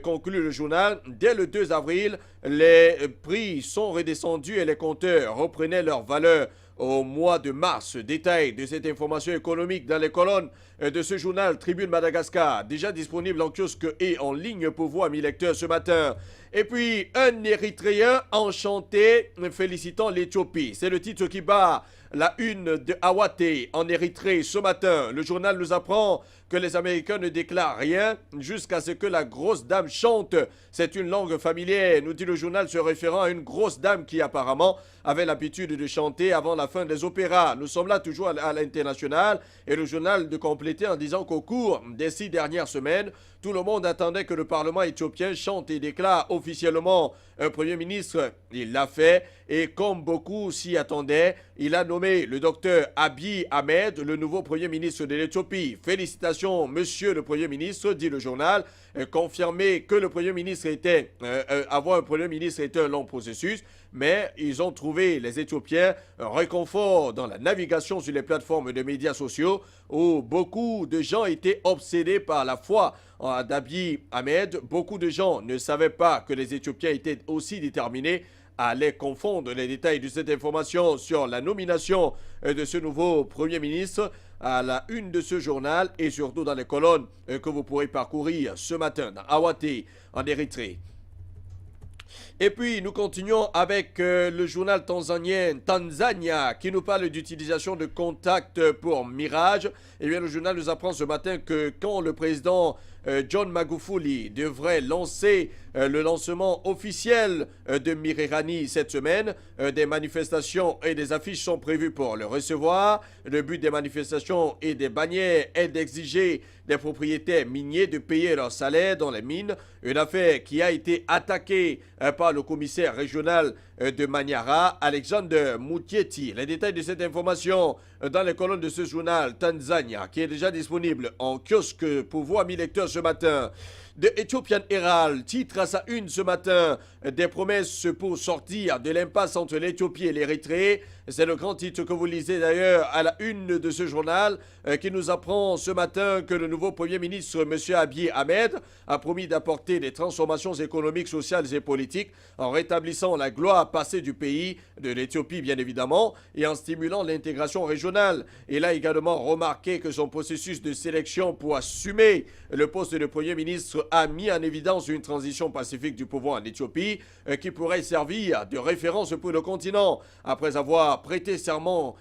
conclut le journal, dès le 2 avril, les prix sont redescendus et les compteurs reprenaient leur valeur au mois de mars. Détail de cette information économique dans les colonnes de ce journal Tribune Madagascar, déjà disponible en kiosque et en ligne pour vous, amis lecteurs, ce matin. Et puis, un Érythréen enchanté félicitant l'Éthiopie. C'est le titre qui bat la une de Awate en Érythrée ce matin. Le journal nous apprend que les Américains ne déclarent rien jusqu'à ce que la grosse dame chante. C'est une langue familière, nous dit le journal se référant à une grosse dame qui apparemment avait l'habitude de chanter avant la fin des opéras. Nous sommes là toujours à l'international et le journal de compléter en disant qu'au cours des 6 dernières semaines, tout le monde attendait que le Parlement éthiopien chante et déclare officiellement un Premier ministre. Il l'a fait et comme beaucoup s'y attendaient, il a nommé le docteur Abiy Ahmed, le nouveau Premier ministre de l'Éthiopie. Félicitations, monsieur le Premier ministre, dit le journal. Confirmer que le Premier ministre avoir un Premier ministre était un long processus, mais ils ont trouvé, les Éthiopiens, un réconfort dans la navigation sur les plateformes de médias sociaux où beaucoup de gens étaient obsédés par la foi d'Abiy Ahmed. Beaucoup de gens ne savaient pas que les Éthiopiens étaient aussi déterminés à les confondre. Les détails de cette information sur la nomination de ce nouveau Premier ministre à la une de ce journal et surtout dans les colonnes que vous pourrez parcourir ce matin dans Awate en Érythrée. Et puis, nous continuons avec le journal tanzanien Tanzania qui nous parle d'utilisation de contacts pour Mirage. Eh bien, le journal nous apprend ce matin que quand le président John Magufuli devrait lancer le lancement officiel de Mirerani cette semaine, des manifestations et des affiches sont prévues pour le recevoir. Le but des manifestations et des bannières est d'exiger des propriétaires miniers de payer leur salaire dans les mines, une affaire qui a été attaquée par le commissaire régional de Manyara, Alexander Mutieti. Les détails de cette information dans les colonnes de ce journal Tanzania qui est déjà disponible en kiosque pour vous, amis lecteurs, ce matin. de Ethiopian Herald titre à sa une ce matin des promesses pour sortir de l'impasse entre l'Éthiopie et l'Érythrée. C'est le grand titre que vous lisez d'ailleurs à la une de ce journal qui nous apprend ce matin que le nouveau Premier ministre, M. Abiy Ahmed, a promis d'apporter des transformations économiques, sociales et politiques en rétablissant la gloire passée du pays, de l'Éthiopie bien évidemment, et en stimulant l'intégration régionale. Il a également remarqué que son processus de sélection pour assumer le poste de Premier ministre a mis en évidence une transition pacifique du pouvoir en Éthiopie qui pourrait servir de référence pour le continent. Après avoir prêté serment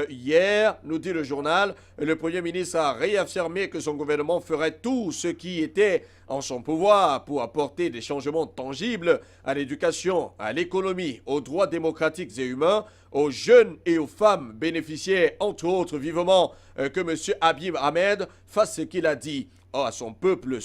hier, nous dit le journal, le Premier ministre a réaffirmé que son gouvernement ferait tout ce qui était en son pouvoir pour apporter des changements tangibles à l'éducation, à l'économie, aux droits démocratiques et humains, aux jeunes et aux femmes bénéficiaires, entre autres, vivement que M. Abiy Ahmed fasse ce qu'il a dit à son peuple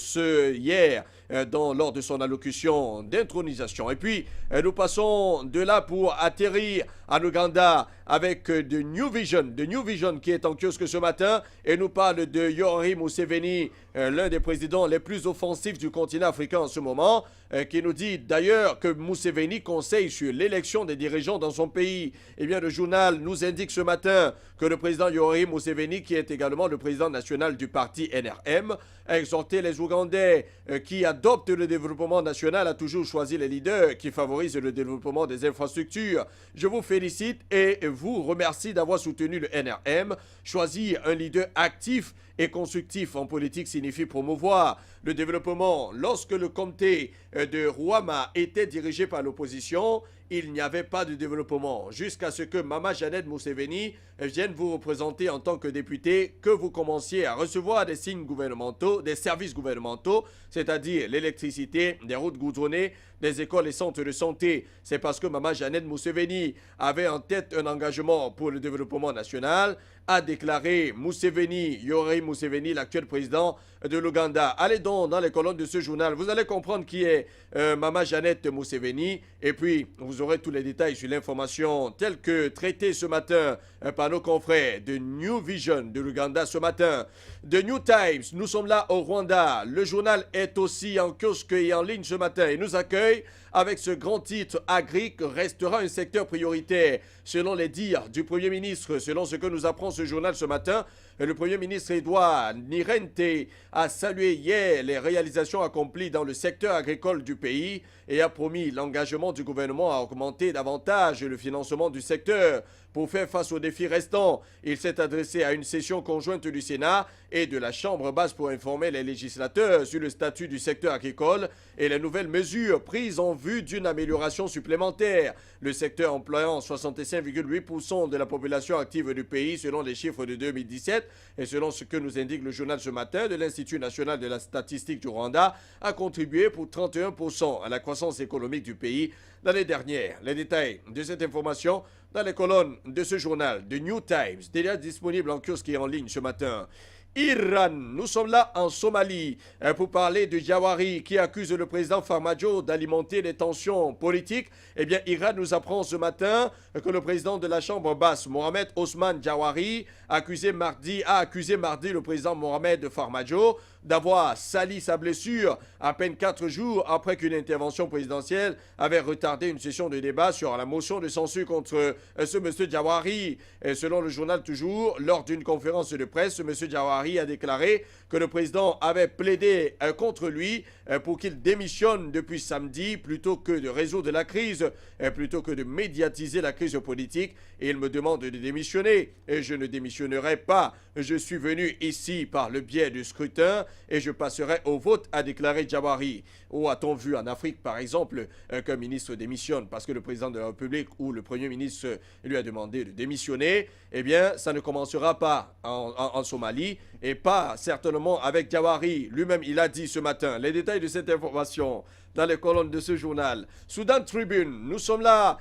hier lors de son allocution d'intronisation. Et puis, nous passons de là pour atterrir en Ouganda avec The New Vision qui est en kiosque ce matin et nous parle de Yoweri Museveni, l'un des présidents les plus offensifs du continent africain en ce moment, qui nous dit d'ailleurs que Museveni conseille sur l'élection des dirigeants dans son pays. Eh bien, le journal nous indique ce matin que le président Yoweri Museveni, qui est également le président national du parti NRM, a exhorté les Ougandais qui adoptent le développement national à toujours choisir les leaders qui favorisent le développement des infrastructures. Je vous félicite et vous remercie d'avoir soutenu le NRM. Choisir un leader actif et constructif en politique signifie promouvoir le développement. Lorsque le comté de Rouama était dirigé par l'opposition, il n'y avait pas de développement. Jusqu'à ce que Mama Janet Museveni vienne vous représenter en tant que député, que vous commenciez à recevoir des signes gouvernementaux, des services gouvernementaux, c'est-à-dire l'électricité, des routes goudronnées, des écoles et centres de santé. C'est parce que Mama Janet Museveni avait en tête un engagement pour le développement national, a déclaré Yoweri Museveni, l'actuel président de l'Ouganda. Allez donc dans les colonnes de ce journal, vous allez comprendre qui est Mama Janet Museveni et puis vous aurez tous les détails sur l'information telle que traitée ce matin par nos confrères de New Vision de l'Ouganda ce matin. The New Times, nous sommes là au Rwanda. Le journal est aussi en kiosque et en ligne ce matin et nous accueille avec ce grand titre « Agric restera un secteur prioritaire ». Selon les dires du Premier ministre, selon ce que nous apprend ce journal ce matin, le Premier ministre Edouard Nirente a salué hier les réalisations accomplies dans le secteur agricole du pays et a promis l'engagement du gouvernement à augmenter davantage le financement du secteur. Pour faire face aux défis restants, il s'est adressé à une session conjointe du Sénat et de la Chambre basse pour informer les législateurs sur le statut du secteur agricole et les nouvelles mesures prises en vue d'une amélioration supplémentaire. Le secteur employant 65,8% de la population active du pays selon les chiffres de 2017 et selon ce que nous indique le journal ce matin de l'Institut national de la statistique du Rwanda, a contribué pour 31% à la croissance économique du pays l'année dernière. Les détails de cette information dans les colonnes de ce journal, The New Times, déjà disponible en kiosque et en ligne ce matin. Iran, nous sommes là en Somalie pour parler de Jawari qui accuse le président Farmajo d'alimenter les tensions politiques. Eh bien, Iran nous apprend ce matin que le président de la Chambre basse, Mohamed Osman Jawari, a accusé mardi le président Mohamed Farmajo d'avoir sali sa blessure à peine 4 jours après qu'une intervention présidentielle avait retardé une session de débat sur la motion de censure contre ce monsieur Jawari. Et selon le journal toujours, lors d'une conférence de presse, ce monsieur Jawari a déclaré que le président avait plaidé contre lui pour qu'il démissionne depuis samedi plutôt que de résoudre la crise, plutôt que de médiatiser la crise politique. Et il me demande de démissionner. Et je ne démissionnerai pas. Je suis venu ici par le biais du scrutin et je passerai au vote, a déclaré Jawari. Ou a-t-on vu en Afrique, par exemple, qu'un ministre démissionne parce que le président de la République ou le Premier ministre lui a demandé de démissionner? Eh bien, ça ne commencera pas en Somalie et pas certainement avec Jawari. Lui-même, il a dit ce matin. Les détails de cette information dans les colonnes de ce journal. Sudan Tribune, nous sommes là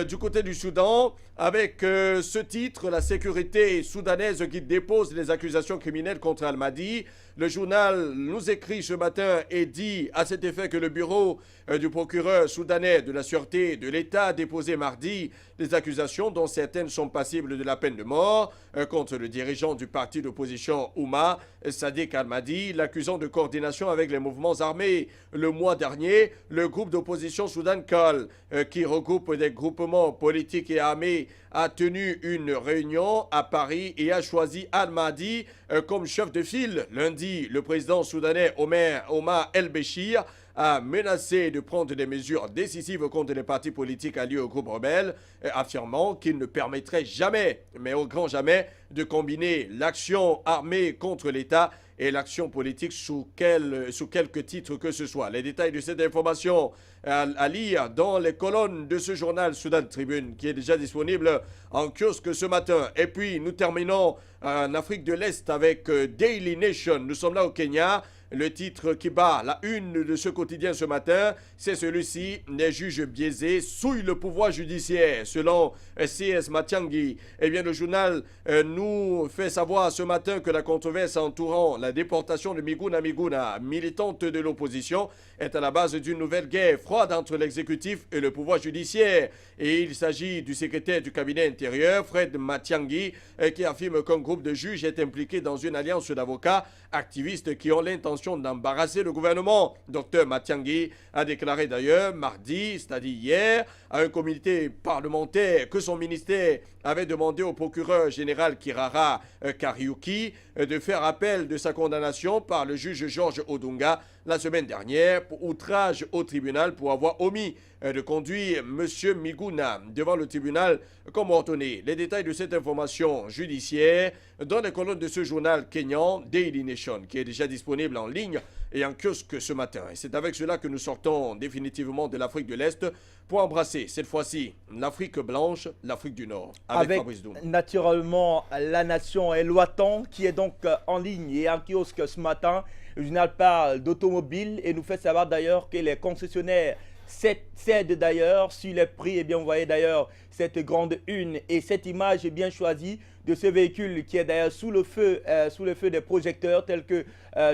du côté du Soudan avec ce titre, la sécurité soudanaise qui dépose les accusations criminelles contre Al-Mahdi. Le journal nous écrit ce matin et dit à cet effet que le bureau du procureur soudanais de la sûreté de l'État a déposé mardi des accusations dont certaines sont passibles de la peine de mort contre le dirigeant du parti d'opposition Ouma Sadiq Al-Mahdi, l'accusant de coordination avec les mouvements armés. Le mois dernier, le groupe d'opposition Soudan Call, qui regroupe des groupements politiques et armés, a tenu une réunion à Paris et a choisi Al-Mahdi comme chef de file. Lundi, le président soudanais Omar El-Béchir a menacé de prendre des mesures décisives contre les partis politiques alliés au groupe rebelle, affirmant qu'il ne permettrait jamais, mais au grand jamais, de combiner l'action armée contre l'État et l'action politique sous quelque titre que ce soit. Les détails de cette information à lire dans les colonnes de ce journal Soudan Tribune qui est déjà disponible en kiosque ce matin. Et puis nous terminons en Afrique de l'Est avec Daily Nation. Nous sommes là au Kenya. Le titre qui bat la une de ce quotidien ce matin, c'est celui-ci. Les juges biaisés souillent le pouvoir judiciaire. Selon CS Matiangi, eh bien, le journal nous fait savoir ce matin que la controverse entourant la déportation de Miguna Miguna, militante de l'opposition, est à la base d'une nouvelle guerre froide entre l'exécutif et le pouvoir judiciaire. Et il s'agit du secrétaire du cabinet intérieur, Fred Matiangi, qui affirme qu'un groupe de juges est impliqué dans une alliance d'avocats activistes qui ont l'intention d'embarrasser le gouvernement. Dr Matiangi a déclaré d'ailleurs mardi, c'est-à-dire hier, à un comité parlementaire que son ministère avait demandé au procureur général Kirara Kariuki de faire appel de sa condamnation par le juge Georges Odunga la semaine dernière pour outrage au tribunal pour avoir omis de conduire M. Miguna devant le tribunal comme ordonné. Les détails de cette information judiciaire dans les colonnes de ce journal kényan Daily Nation qui est déjà disponible en ligne et en kiosque ce matin. Et c'est avec cela que nous sortons définitivement de l'Afrique de l'Est pour embrasser cette fois-ci l'Afrique blanche, l'Afrique du Nord. Avec Fabrice Doum. Naturellement la nation Eloatan qui est donc en ligne et en kiosque ce matin. Le journal parle d'automobile et nous fait savoir d'ailleurs que les concessionnaires cèdent d'ailleurs sur les prix. Et bien, vous voyez d'ailleurs cette grande une et cette image est bien choisie de ce véhicule qui est d'ailleurs sous le feu des projecteurs tel que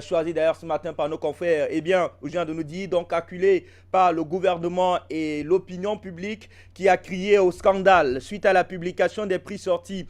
choisi d'ailleurs ce matin par nos confrères. Eh bien, je viens de nous dire, donc acculé par le gouvernement et l'opinion publique qui a crié au scandale suite à la publication des prix sortis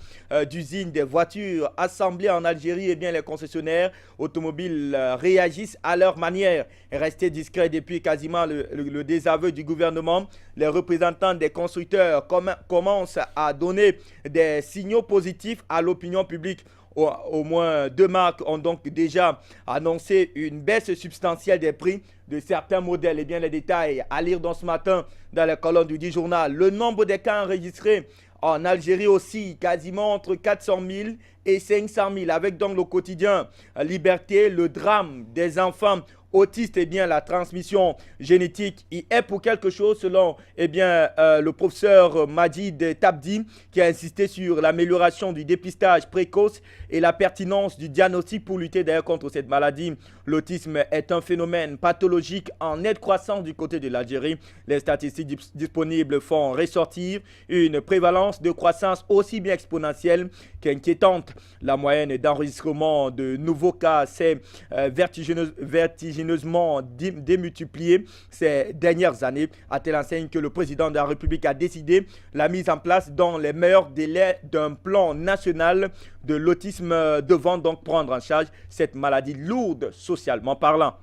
d'usines des voitures assemblées en Algérie. Eh bien, les concessionnaires automobiles réagissent à leur manière. Restés discrets depuis quasiment le désaveu du gouvernement, les représentants des constructeurs commencent à donner des signaux positifs à l'opinion publique. Au moins 2 marques ont donc déjà annoncé une baisse substantielle des prix de certains modèles. Et bien les détails à lire dans ce matin dans les colonnes du journal. Le nombre des cas enregistrés en Algérie aussi quasiment entre 400 000 et 500 000 avec donc le quotidien Liberté, le drame des enfants autistes. Eh bien la transmission génétique y est pour quelque chose selon le professeur Majid Tabdi qui a insisté sur l'amélioration du dépistage précoce et la pertinence du diagnostic pour lutter d'ailleurs contre cette maladie. L'autisme est un phénomène pathologique en nette croissance du côté de l'Algérie. Les statistiques disponibles font ressortir une prévalence de croissance aussi bien exponentielle qu'inquiétante. La moyenne d'enregistrement de nouveaux cas s'est vertigineusement démultipliée ces dernières années, à telle enseigne que le président de la République a décidé la mise en place dans les meilleurs délais d'un plan national de l'autisme devant donc prendre en charge cette maladie lourde socialement parlant.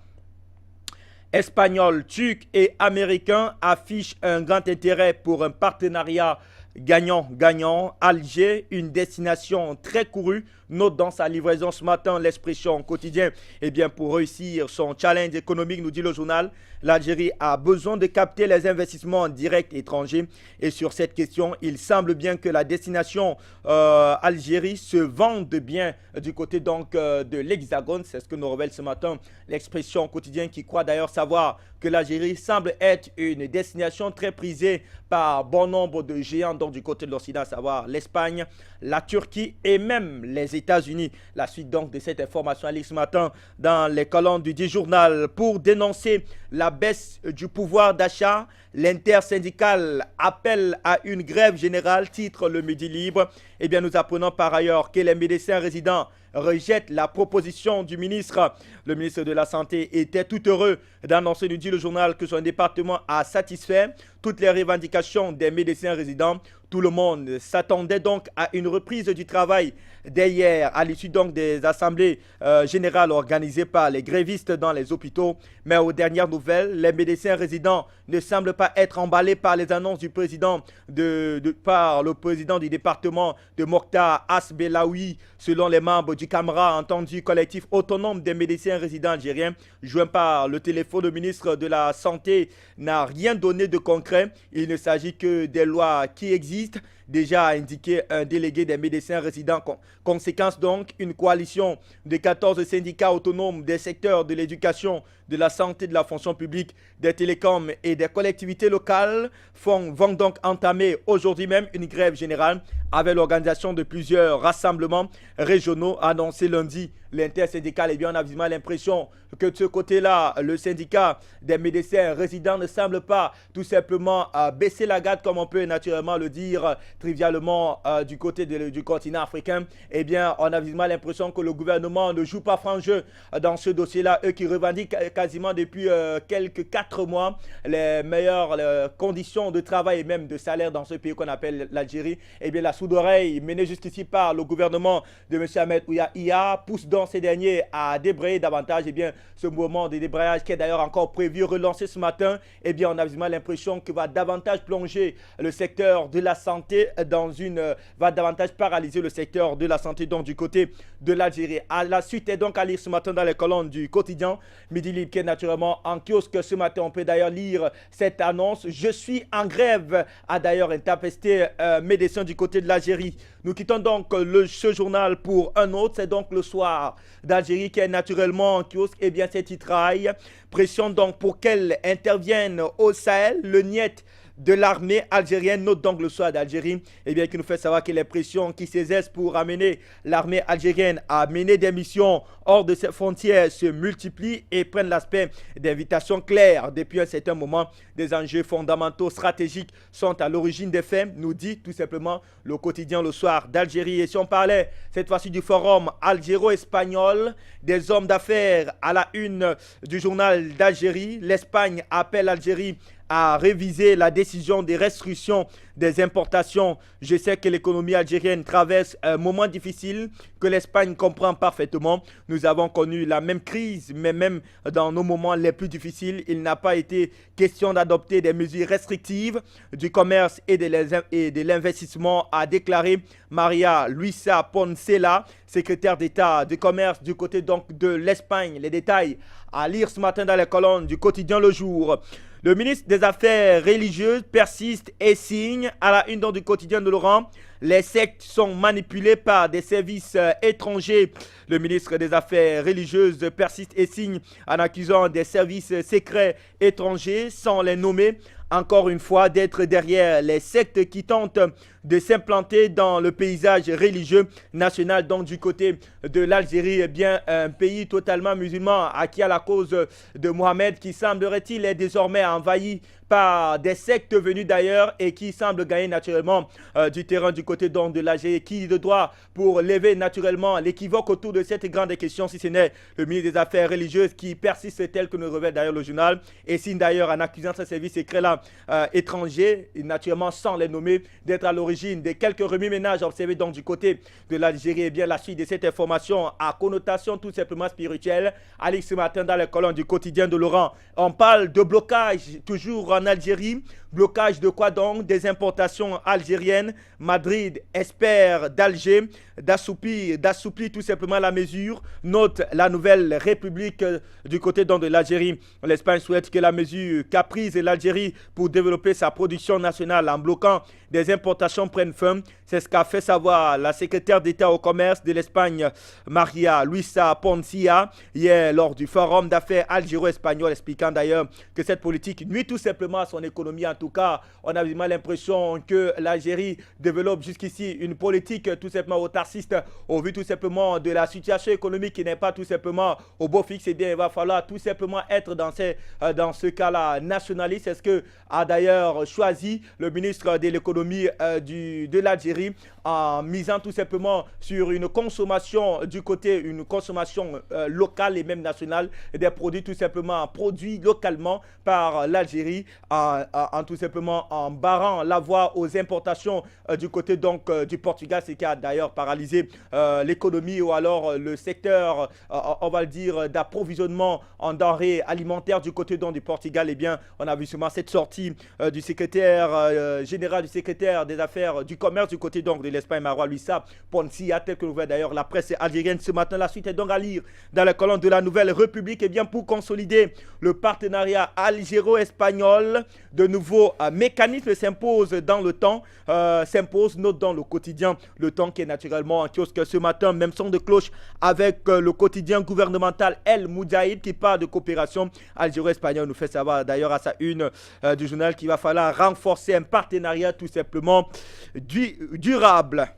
Espagnols, Turcs et Américains affichent un grand intérêt pour un partenariat gagnant-gagnant. Alger, une destination très courue, note dans sa livraison ce matin l'expression quotidien. Eh bien, pour réussir son challenge économique, nous dit le journal, l'Algérie a besoin de capter les investissements directs étrangers. Et sur cette question, il semble bien que la destination Algérie se vende bien du côté donc de l'Hexagone. C'est ce que nous révèle ce matin l'expression quotidien qui croit d'ailleurs savoir que l'Algérie semble être une destination très prisée par bon nombre de géants donc du côté de l'Occident, à savoir l'Espagne, la Turquie et même les États-Unis. La suite donc de cette information à lire ce matin dans les colonnes du journal. Pour dénoncer la baisse du pouvoir d'achat, l'intersyndicale appelle à une grève générale, titre le Midi Libre. Eh bien, nous apprenons par ailleurs que les médecins résidents rejettent la proposition du ministre. Le ministre de la Santé était tout heureux d'annoncer, nous dit le journal, que son département a satisfait toutes les revendications des médecins résidents, Tout le monde s'attendait donc à une reprise du travail dès hier, à l'issue donc des assemblées générales organisées par les grévistes dans les hôpitaux. Mais aux dernières nouvelles, les médecins résidents ne semblent pas être emballés par les annonces du président par le président du département de Mokhtar Asbelaoui. Selon les membres du CAMRA, entendu collectif autonome des médecins résidents algériens, joint par le téléphone, le ministre de la Santé n'a rien donné de concret. Il ne s'agit que des lois qui existent, déjà indiqué un délégué des médecins résidents. Conséquence donc, une coalition de 14 syndicats autonomes des secteurs de l'éducation, de la santé, de la fonction publique, des télécoms et des collectivités locales vont donc entamer aujourd'hui même une grève générale avec l'organisation de plusieurs rassemblements régionaux annoncés lundi. L'intersyndical, on a vivement l'impression que de ce côté-là, le syndicat des médecins résidents ne semble pas tout simplement baisser la garde, comme on peut naturellement le dire trivialement du côté du continent africain. Eh bien, on a vivement l'impression que le gouvernement ne joue pas franc jeu dans ce dossier-là. Eux qui revendiquent quasiment depuis quelques 4 mois les meilleures conditions de travail et même de salaire dans ce pays qu'on appelle l'Algérie. Eh bien, la sourde oreille menée jusqu'ici par le gouvernement de M. Ahmed Ouya pousse donc ces derniers à débrayer davantage. Eh bien, ce mouvement de débrayage qui est d'ailleurs encore prévu relancer ce matin, eh bien, on a visuellement l'impression que va davantage plonger le secteur de la santé va davantage paralyser le secteur de la santé donc du côté de l'Algérie. À la suite est donc à lire ce matin dans les colonnes du quotidien Midi Libre qui est naturellement en kiosque ce matin. On peut d'ailleurs lire cette annonce. Je suis en grève, a d'ailleurs intempesté médecin du côté de l'Algérie. Nous quittons donc ce journal pour un autre. C'est donc le soir d'Algérie qui est naturellement en kiosque. Eh bien, c'est titraille. Pression donc pour qu'elle intervienne au Sahel. Le niet de l'armée algérienne, note donc le soir d'Algérie, eh bien, qui nous fait savoir que les pressions qui s'exercent pour amener l'armée algérienne à mener des missions hors de ses frontières se multiplient et prennent l'aspect d'invitations claires. Depuis un certain moment, des enjeux fondamentaux stratégiques sont à l'origine des faits, nous dit tout simplement le quotidien Le Soir d'Algérie. Et si on parlait cette fois-ci du forum algéro-espagnol, des hommes d'affaires à la une du journal d'Algérie, l'Espagne appelle l'Algérie à réviser la décision des restrictions des importations. Je sais que l'économie algérienne traverse un moment difficile que l'Espagne comprend parfaitement. Nous avons connu la même crise, mais même dans nos moments les plus difficiles, il n'a pas été question d'adopter des mesures restrictives du commerce et de l'investissement, a déclaré Maria Luisa Poncela, secrétaire d'État du commerce du côté donc de l'Espagne. Les détails à lire ce matin dans les colonnes du quotidien Le Jour. Le ministre des Affaires religieuses persiste et signe à la une du quotidien de Laurent. Les sectes sont manipulées par des services étrangers. Le ministre des Affaires religieuses persiste et signe en accusant des services secrets étrangers, sans les nommer, encore une fois, d'être derrière les sectes qui tentent de s'implanter dans le paysage religieux national, donc du côté de l'Algérie, eh bien un pays totalement musulman à qui a la cause de Mohamed qui semblerait-il est désormais envahi par des sectes venues d'ailleurs et qui semblent gagner naturellement du terrain du côté donc de l'Algérie, qui de droit pour lever naturellement l'équivoque autour de cette grande question, si ce n'est le ministre des Affaires religieuses qui persiste tel que nous révèle d'ailleurs le journal et signe d'ailleurs en accusant ce service secret-là étranger, et naturellement sans les nommer, d'être à l'origine des quelques remue-ménages observés donc du côté de l'Algérie. Et bien la suite de cette information à connotation tout simplement spirituelle. Allez ce matin dans les colonnes du quotidien de Laurent, on parle de blocage toujours en Algérie. Blocage de quoi donc? Des importations algériennes. Madrid espère d'Alger d'assouplir tout simplement la mesure. Note la nouvelle République du côté donc de l'Algérie. L'Espagne souhaite que la mesure qu'a prise l'Algérie pour développer sa production nationale en bloquant des importations prenne fin. C'est ce qu'a fait savoir la secrétaire d'État au commerce de l'Espagne, Maria Luisa Poncela, hier lors du forum d'affaires algéro-espagnol, expliquant d'ailleurs que cette politique nuit tout simplement à son économie. En tout cas, on a vraiment l'impression que l'Algérie développe jusqu'ici une politique tout simplement autarciste au vu tout simplement de la situation économique qui n'est pas tout simplement au beau fixe. Eh bien, il va falloir tout simplement être dans ce cas-là nationaliste. C'est ce que a d'ailleurs choisi le ministre de l'économie de l'Algérie en misant tout simplement sur une consommation locale et même nationale des produits tout simplement produits localement par l'Algérie en tout simplement en barrant la voie aux importations du côté donc du Portugal, ce qui a d'ailleurs paralysé l'économie ou alors le secteur, on va le dire, d'approvisionnement en denrées alimentaires du côté donc du Portugal. Eh bien, on a vu seulement cette sortie du secrétaire général, du secrétaire des affaires du commerce du côté donc de l'Espagne, Marois Luisa Poncia, tel que nous voyons d'ailleurs la presse algérienne ce matin. La suite est donc à lire dans la colonne de la Nouvelle République. Eh bien, pour consolider le partenariat algéro-espagnol, de nouveaux mécanismes s'imposent dans le temps, note dans le quotidien, le temps qui est naturellement en kiosque ce matin. Même son de cloche avec le quotidien gouvernemental El Moudjahid qui parle de coopération algéro-espagnole. Nous fait savoir d'ailleurs à sa une du journal qu'il va falloir renforcer un partenariat tout simplement durable.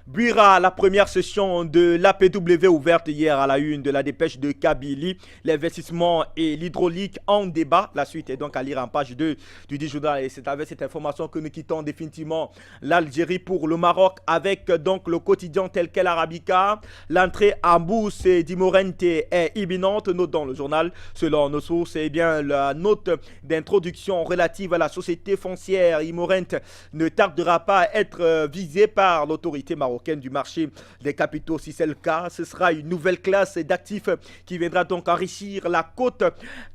Buira, la première session de l'APW ouverte hier à la une de la dépêche de Kabylie. L'investissement et l'hydraulique en débat. La suite est donc à lire en page 2 du dit journal. Et c'est avec cette information que nous quittons définitivement l'Algérie pour le Maroc avec donc le quotidien tel quel Arabica. L'entrée en bourse d'Imorente est imminente. Note dans le journal. Selon nos sources, eh bien, la note d'introduction relative à la société foncière Imorente ne tardera pas à être visée par l'autorité marocaine du marché des capitaux. Si c'est le cas, ce sera une nouvelle classe d'actifs qui viendra donc enrichir la côte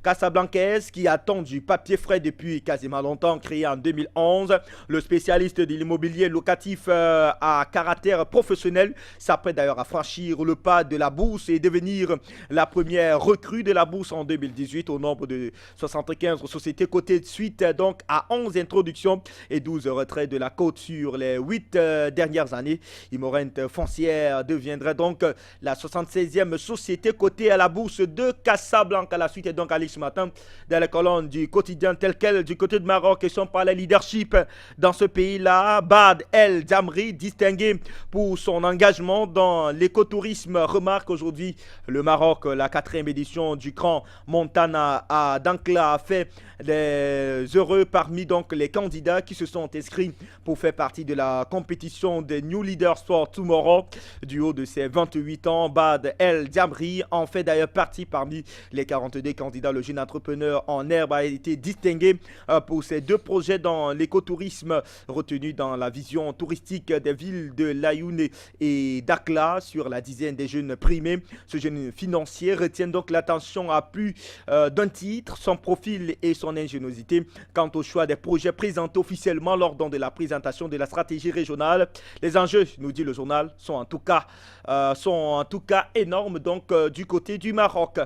casablancaise qui attend du papier frais depuis quasiment longtemps, créé en 2011. Le spécialiste de l'immobilier locatif à caractère professionnel s'apprête d'ailleurs à franchir le pas de la bourse et devenir la première recrue de la bourse en 2018 au nombre de 75 sociétés cotées de suite donc à 11 introductions et 12 retraits de la côte sur les 8 dernières années. Imorente Foncière deviendrait donc la 76e société cotée à la bourse de Casablanca. La suite est donc à lire ce matin dans la colonne du quotidien tel quel du côté de Maroc. Et son par le leadership dans ce pays-là. Bad El Djamri, distingué pour son engagement dans l'écotourisme, remarque aujourd'hui le Maroc. La 4e édition du Grand Montana à Dankla a fait les heureux parmi donc les candidats qui se sont inscrits pour faire partie de la compétition des New Leaders for Tomorrow. Du haut de ses 28 ans, Bad El Djamri en fait d'ailleurs partie parmi les 42 candidats. Le jeune entrepreneur en herbe a été distingué pour ses 2 projets dans l'écotourisme retenus dans la vision touristique des villes de Laayoune et Dakhla. Sur la dizaine des jeunes primés, ce jeune financier retient donc l'attention à plus d'un titre, son profil et son ingéniosité. Quant au choix des projets présentés officiellement lors de la présentation de la stratégie régionale, les enjeux, nous dit le journal, sont en tout cas énormes donc du côté du Maroc.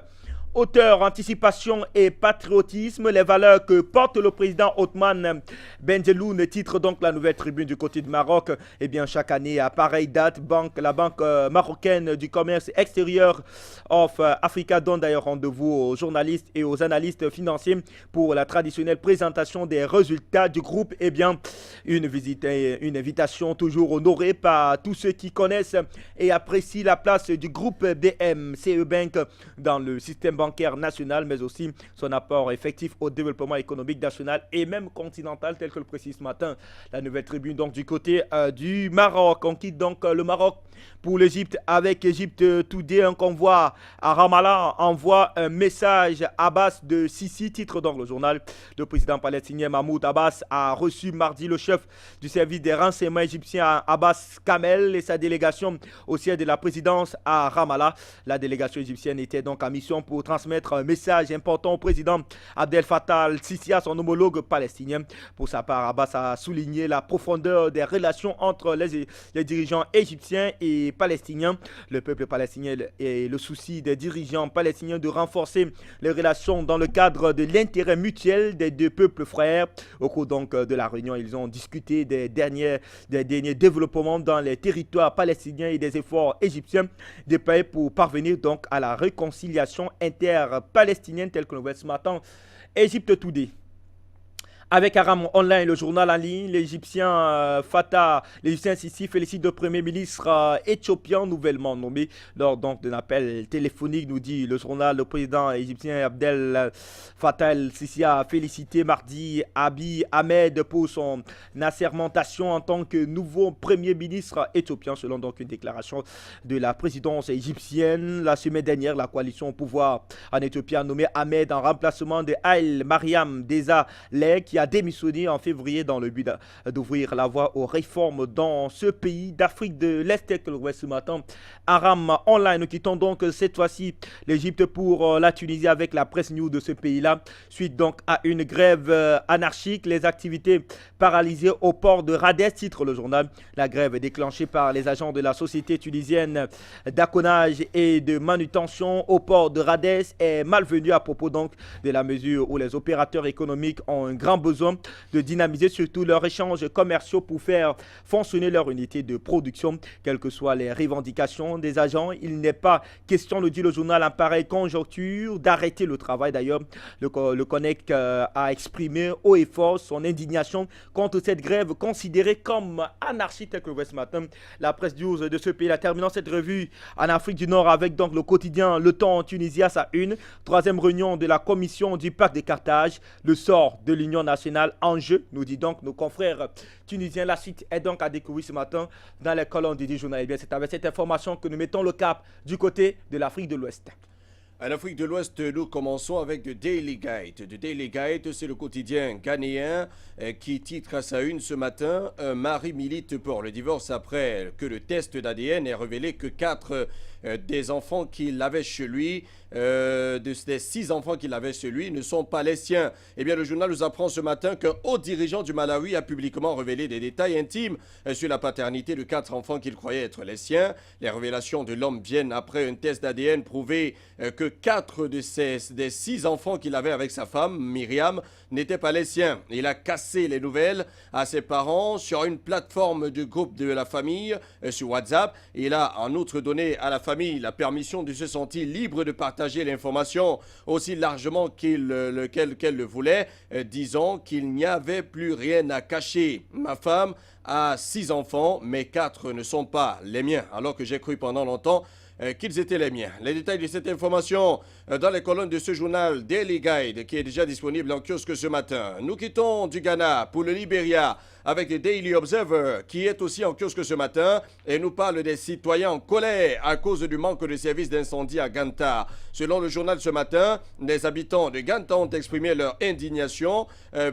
Hauteur, anticipation et patriotisme, les valeurs que porte le président Othman Benjeloun, titre donc la Nouvelle Tribune du côté du Maroc. Eh bien, chaque année, à pareille date, la Banque marocaine du commerce extérieur of Africa donne d'ailleurs rendez-vous aux journalistes et aux analystes financiers pour la traditionnelle présentation des résultats du groupe. Eh bien, une invitation toujours honorée par tous ceux qui connaissent et apprécient la place du groupe BMCE Bank dans le système bancaire national, mais aussi son apport effectif au développement économique national et même continental, tel que le précise ce matin la Nouvelle Tribune donc du côté du Maroc. On quitte donc le Maroc pour l'Égypte avec Égypte Today. Un convoi à Ramallah envoie un message à Abbas de Sisi, titre donc le journal. Le président palestinien Mahmoud Abbas a reçu mardi le chef du service des renseignements égyptien Abbas Kamel et sa délégation au siège de la présidence à Ramallah. La délégation égyptienne était donc en mission pour transmettre un message important au président Abdel Fattah al-Sisi, à son homologue palestinien. Pour sa part, Abbas a souligné la profondeur des relations entre les dirigeants égyptiens et palestiniens. Le peuple palestinien et le souci des dirigeants palestiniens de renforcer les relations dans le cadre de l'intérêt mutuel des 2 peuples frères. Au cours donc de la réunion, ils ont discuté des derniers développements dans les territoires palestiniens et des efforts égyptiens déployés pour parvenir donc à la réconciliation interpalestinienne, telle que nous voyons ce matin. Égypte Today. Avec Aram Online, le journal en ligne, l'Égyptien Sisi félicite le Premier ministre éthiopien nouvellement nommé lors donc d'un appel téléphonique, nous dit le journal. Le président égyptien Abdel Fattah el-Sisi a félicité mardi Abiy Ahmed pour son assermentation en tant que nouveau Premier ministre éthiopien, selon donc une déclaration de la présidence égyptienne. La semaine dernière, la coalition au pouvoir en Éthiopie a nommé Ahmed en remplacement de Haïl Mariam Desalegn, qui a a démissionné en février dans le but d'ouvrir la voie aux réformes dans ce pays d'Afrique de l'Est tel que le West ce matin. Aram Online, nous quittons donc cette fois-ci l'Égypte pour la Tunisie avec la presse news de ce pays-là. Suite donc à une grève anarchique, les activités paralysées au port de Radès, titre le journal. La grève est déclenchée par les agents de la société tunisienne d'accounage et de manutention au port de Radès est malvenue à propos donc de la mesure où les opérateurs économiques ont un grand besoin de dynamiser surtout leurs échanges commerciaux pour faire fonctionner leur unité de production, quelles que soient les revendications des agents. Il n'est pas question, le dit le journal, en pareille conjoncture, d'arrêter le travail. D'ailleurs, le Connect a exprimé haut et fort son indignation contre cette grève considérée comme anarchique tel que le ce matin. La presse news de ce pays, terminant cette revue en Afrique du Nord avec donc le quotidien Le Temps en Tunisie à sa une. Troisième réunion de la commission du pacte de Carthage. Le sort de l'Union nationale en jeu, nous dit donc nos confrères tunisiens. La suite est donc à découvrir ce matin dans les colonnes du journal. Et bien, c'est avec cette information que nous mettons le cap du côté de l'Afrique de l'Ouest. En Afrique de l'Ouest, nous commençons avec The Daily Guide. The Daily Guide, c'est le quotidien ghanéen qui titre à sa une ce matin « Mari milite pour le divorce après que le test d'ADN ait révélé que 4 des enfants qu'il avait chez lui, des 6 enfants qu'il avait chez lui, ne sont pas les siens. » Eh bien, le journal nous apprend ce matin qu'un haut dirigeant du Malawi a publiquement révélé des détails intimes sur la paternité de 4 enfants qu'il croyait être les siens. Les révélations de l'homme viennent après un test d'ADN prouvé que 4 des 6 enfants qu'il avait avec sa femme, Myriam, n'étaient pas les siens. Il a cassé les nouvelles à ses parents sur une plateforme de groupe de la famille sur WhatsApp. Il a en outre donné à la famille la permission de se sentir libre de partager l'information aussi largement qu'elle le voulait, disant qu'il n'y avait plus rien à cacher. Ma femme a 6 enfants, mais 4 ne sont pas les miens, alors que j'ai cru pendant longtemps qu'ils étaient les miens. Les détails de cette information dans les colonnes de ce journal Daily Guide qui est déjà disponible en kiosque ce matin. Nous quittons du Ghana pour le Libéria avec le Daily Observer qui est aussi en kiosque ce matin et nous parle des citoyens en colère à cause du manque de services d'incendie à Ganta. Selon le journal ce matin, les habitants de Ganta ont exprimé leur indignation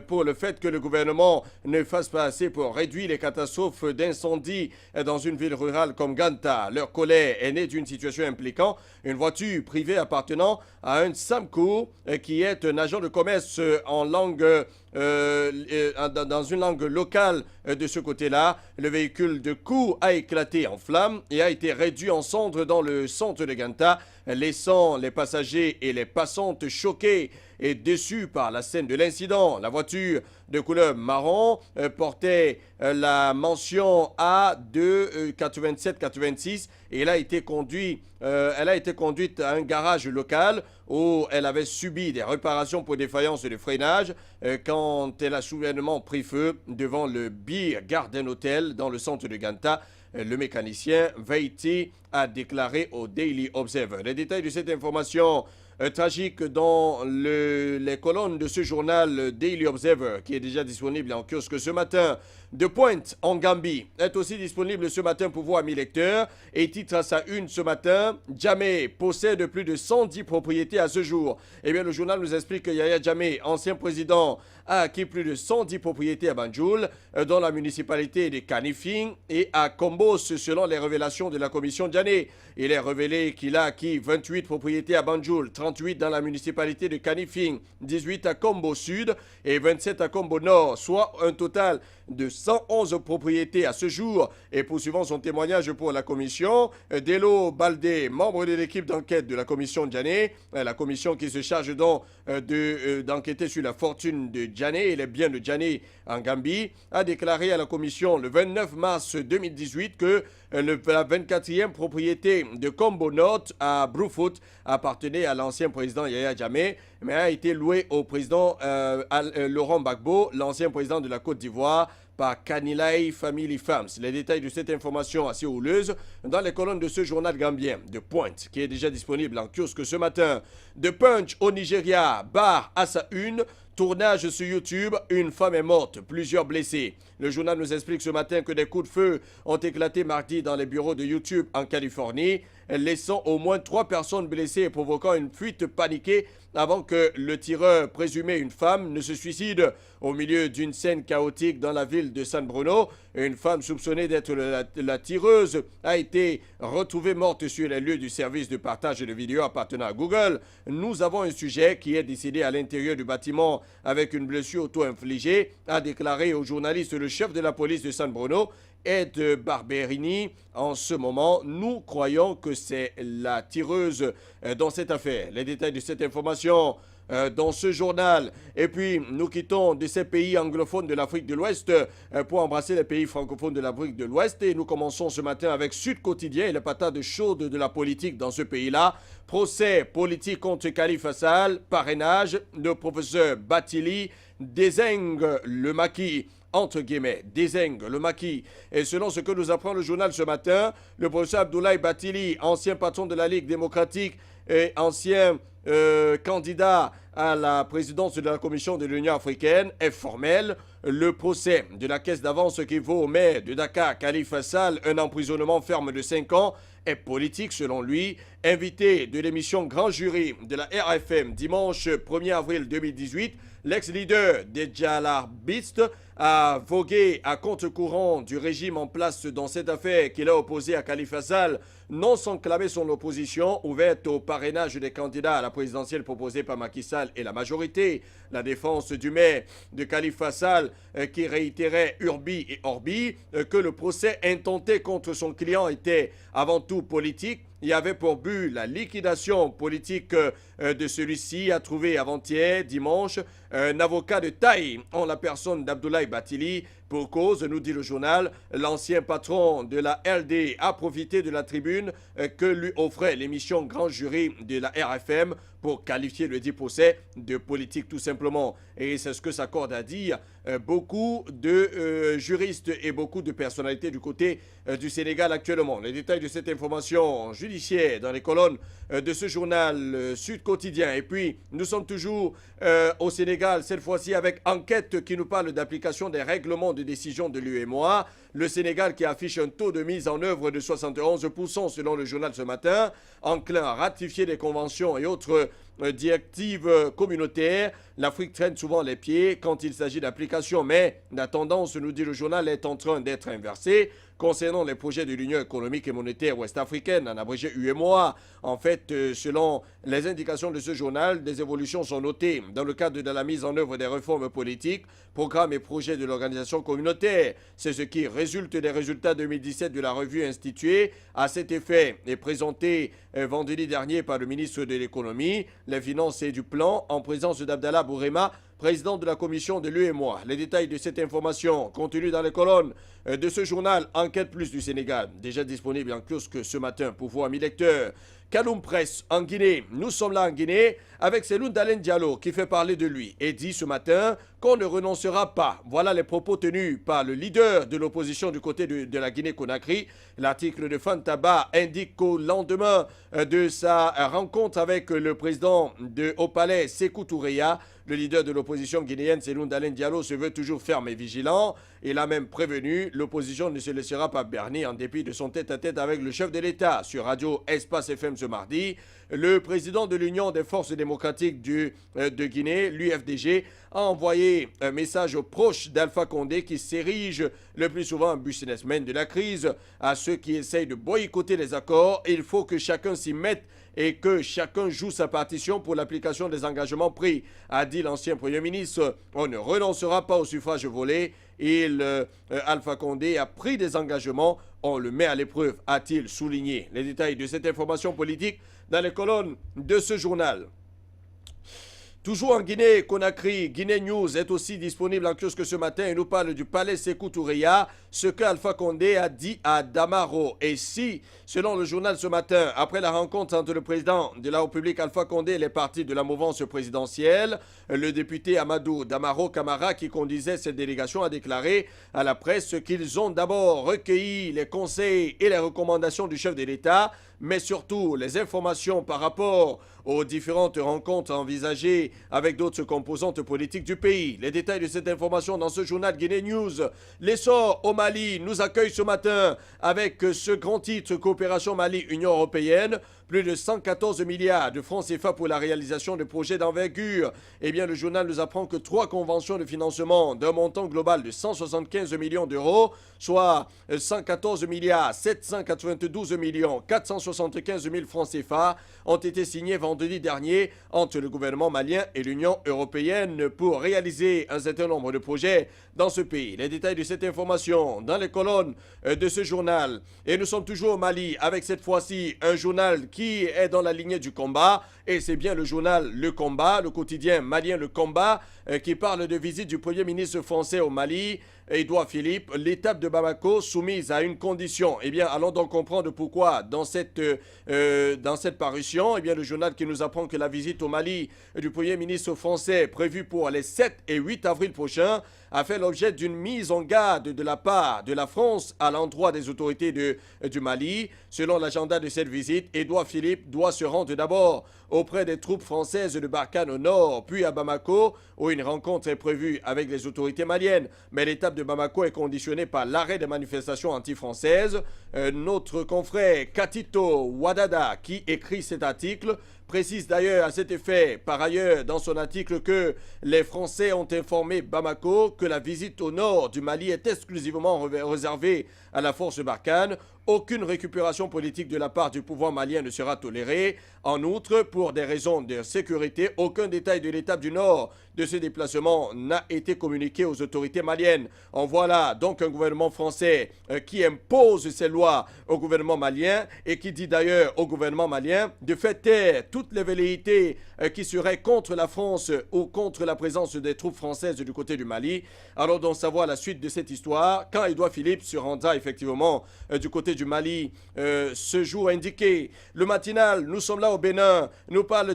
pour le fait que le gouvernement ne fasse pas assez pour réduire les catastrophes d'incendie dans une ville rurale comme Ganta. Leur colère est née d'une situation impliquant une voiture privée appartenant à un Samco qui est un agent de commerce en langue dans une langue locale de ce côté-là. Le véhicule de coup a éclaté en flammes et a été réduit en cendres dans le centre de Ganta, laissant les passagers et les passantes choqués et déçus par la scène de l'incident. La voiture de couleur marron portait la mention A2 8786 et elle a été conduite à un garage local où elle avait subi des réparations pour défaillance de freinage quand elle a soudainement pris feu devant le Beer Garden Hotel dans le centre de Ganta. Le mécanicien Veiti a déclaré au Daily Observer. Les détails de cette information tragique dans les colonnes de ce journal Daily Observer qui est déjà disponible en kiosque ce matin. The Point en Gambie est aussi disponible ce matin pour vous amis lecteurs et titre à sa une ce matin « Jammeh possède plus de 110 propriétés à ce jour ». Eh bien le journal nous explique que Yaya Jammeh, ancien président, a acquis plus de 110 propriétés à Banjul dans la municipalité de Kanifing et à Kombos selon les révélations de la commission Djané. Il est révélé qu'il a acquis 28 propriétés à Banjul, 38 dans la municipalité de Kanifing, 18 à Kombo Sud et 27 à Kombo Nord, soit un total de 111 propriétés à ce jour. Et poursuivant son témoignage pour la commission, Delo Baldé, membre de l'équipe d'enquête de la commission Djané, la commission qui se charge donc d'enquêter sur la fortune de Djané et les biens de Djané en Gambie, a déclaré à la commission le 29 mars 2018 que la 24e propriété de Kombo Nord à Brufut appartenait à l'ancien président Yaya Jammeh, mais a été louée au président Laurent Gbagbo, l'ancien président de la Côte d'Ivoire, par Kanilai Family Farms. Les détails de cette information assez houleuse dans les colonnes de ce journal gambien, The Point, qui est déjà disponible en kiosque ce matin. The Punch au Nigeria, barre à sa une. Tournage sur YouTube, une femme est morte, plusieurs blessés. Le journal nous explique ce matin que des coups de feu ont éclaté mardi dans les bureaux de YouTube en Californie, laissant au moins 3 personnes blessées et provoquant une fuite paniquée avant que le tireur présumé une femme ne se suicide. Au milieu d'une scène chaotique dans la ville de San Bruno, une femme soupçonnée d'être la tireuse a été retrouvée morte sur les lieux du service de partage de vidéos appartenant à Google. Nous avons un sujet qui est décédé à l'intérieur du bâtiment avec une blessure auto-infligée, a déclaré au journaliste le chef de la police de San Bruno, Ed Barberini. En ce moment, nous croyons que c'est la tireuse dans cette affaire. Les détails de cette information dans ce journal. Et puis, nous quittons de ces pays anglophones de l'Afrique de l'Ouest pour embrasser les pays francophones de l'Afrique de l'Ouest. Et nous commençons ce matin avec Sud Quotidien et les patates chaudes de la politique dans ce pays-là. Procès politique contre Khalifa Sall, parrainage, le professeur Batili désigne le maquis. Entre guillemets, désigne le maquis. Et selon ce que nous apprend le journal ce matin, le professeur Abdoulaye Batili, ancien patron de la Ligue démocratique et ancien candidat à la présidence de la Commission de l'Union africaine, est formel. Le procès de la caisse d'avance qui vaut au maire de Dakar, Khalifa Sall, un emprisonnement ferme de 5 ans, est politique selon lui. Invité de l'émission Grand Jury de la RFM dimanche 1er avril 2018, l'ex-leader des Djalabistes a vogué à contre-courant du régime en place dans cette affaire qu'il a opposée à Khalifa Sall, non sans clamer son opposition ouverte au parrainage des candidats à la présidentielle proposée par Macky Sall et la majorité. La défense du maire de Khalifa Sall qui réitérait Urbi et Orbi que le procès intenté contre son client était avant tout politique. Il y avait pour but la liquidation politique de celui-ci, a trouvé avant-hier, dimanche, un avocat de taille en la personne d'Abdoulaye Batili. Pour cause, nous dit le journal, l'ancien patron de la LD a profité de la tribune que lui offrait l'émission Grand Jury de la RFM pour qualifier le dit procès de politique tout simplement. Et c'est ce que s'accorde à dire beaucoup de juristes et beaucoup de personnalités du côté du Sénégal actuellement. Les détails de cette information judiciaire dans les colonnes de ce journal Sud Quotidien. Et puis, nous sommes toujours au Sénégal, cette fois-ci avec enquête qui nous parle d'application des règlements de décision de l'UEMOA. Le Sénégal qui affiche un taux de mise en œuvre de 71% selon le journal ce matin, enclin à ratifier des conventions et autres directives communautaires. L'Afrique traîne souvent les pieds quand il s'agit d'application, mais la tendance, nous dit le journal, est en train d'être inversée. Concernant les projets de l'Union économique et monétaire ouest-africaine, en abrégé UEMOA, en fait, selon les indications de ce journal, des évolutions sont notées dans le cadre de la mise en œuvre des réformes politiques, programmes et projets de l'organisation communautaire. C'est ce qui résulte des résultats 2017 de la revue instituée à cet effet et présentée vendredi dernier par le ministre de l'économie, les finances et du plan en présence d'Abdallah Bourema, président de la commission de l'UEMOA. Les détails de cette information contenus dans les colonnes de ce journal Enquête Plus du Sénégal, déjà disponible en kiosque ce matin pour vous, amis lecteurs. Kaloum Presse en Guinée. Nous sommes là en Guinée avec Seloun Dalen Diallo qui fait parler de lui et dit ce matin qu'on ne renoncera pas. Voilà les propos tenus par le leader de l'opposition du côté de la Guinée-Conakry. L'article de Fantaba indique qu'au lendemain de sa rencontre avec le président au palais Sékou Toureya, le leader de l'opposition guinéenne, Seloun Dalen Diallo, se veut toujours ferme et vigilant. Il a même prévenu, l'opposition ne se laissera pas berner en dépit de son tête-à-tête avec le chef de l'État. Sur Radio Espace FM ce mardi, le président de l'Union des forces démocratiques de Guinée, l'UFDG, a envoyé un message aux proches d'Alpha Condé qui s'érige le plus souvent en businessman de la crise. À ceux qui essayent de boycotter les accords, il faut que chacun s'y mette et que chacun joue sa partition pour l'application des engagements pris, a dit l'ancien Premier ministre. On ne renoncera pas au suffrage volé. Alpha Condé a pris des engagements, on le met à l'épreuve, a-t-il souligné. Les détails de cette information politique dans les colonnes de ce journal. Toujours en Guinée-Conakry, Guinée News est aussi disponible en kiosque ce matin et nous parle du palais Sékou Toureya, ce qu'Alpha Condé a dit à Damaro. Et si, selon le journal ce matin, après la rencontre entre le président de la République Alpha Condé et les partis de la mouvance présidentielle, le député Amadou Damaro Camara qui conduisait cette délégation a déclaré à la presse qu'ils ont d'abord recueilli les conseils et les recommandations du chef de l'État, mais surtout les informations par rapport aux différentes rencontres envisagées avec d'autres composantes politiques du pays. Les détails de cette information dans ce journal Guinée News. L'essor au Mali nous accueille ce matin avec ce grand titre Coopération Mali-Union européenne. Plus de 114 milliards de francs CFA pour la réalisation de projets d'envergure. Eh bien, le journal nous apprend que 3 conventions de financement d'un montant global de 175 millions d'euros, soit 114 milliards 792 millions 475 000 francs CFA, ont été signées vendredi dernier entre le gouvernement malien et l'Union européenne pour réaliser un certain nombre de projets dans ce pays. Les détails de cette information dans les colonnes de ce journal. Et nous sommes toujours au Mali avec cette fois-ci un journal qui est dans la lignée du combat, et c'est bien le journal Le Combat, le quotidien malien Le Combat, qui parle de visite du Premier ministre français au Mali, Édouard Philippe, l'étape de Bamako soumise à une condition. Eh bien, allons donc comprendre pourquoi dans cette parution, eh bien, le journal qui nous apprend que la visite au Mali du Premier ministre français prévue pour les 7 et 8 avril prochains a fait l'objet d'une mise en garde de la part de la France à l'endroit des autorités du Mali. Selon l'agenda de cette visite, Édouard Philippe doit se rendre d'abord auprès des troupes françaises de Barkhane au nord, puis à Bamako, où une rencontre est prévue avec les autorités maliennes. Mais l'étape de Bamako est conditionnée par l'arrêt des manifestations anti-françaises. Notre confrère Katito Wadada, qui écrit cet article, précise d'ailleurs à cet effet, par ailleurs, dans son article, que les Français ont informé Bamako que la visite au nord du Mali est exclusivement réservée à la force Barkhane. Aucune récupération politique de la part du pouvoir malien ne sera tolérée. En outre, pour des raisons de sécurité, aucun détail de l'étape du nord de ce déplacement n'a été communiqué aux autorités maliennes. En voilà donc un gouvernement français qui impose ses lois au gouvernement malien et qui dit d'ailleurs au gouvernement malien de faire taire toutes les velléités qui seraient contre la France ou contre la présence des troupes françaises du côté du Mali. Alors donc savoir la suite de cette histoire quand Édouard Philippe se rendra effectivement du côté du Mali ce jour indiqué. Le matinal, nous sommes là au Bénin, nous parle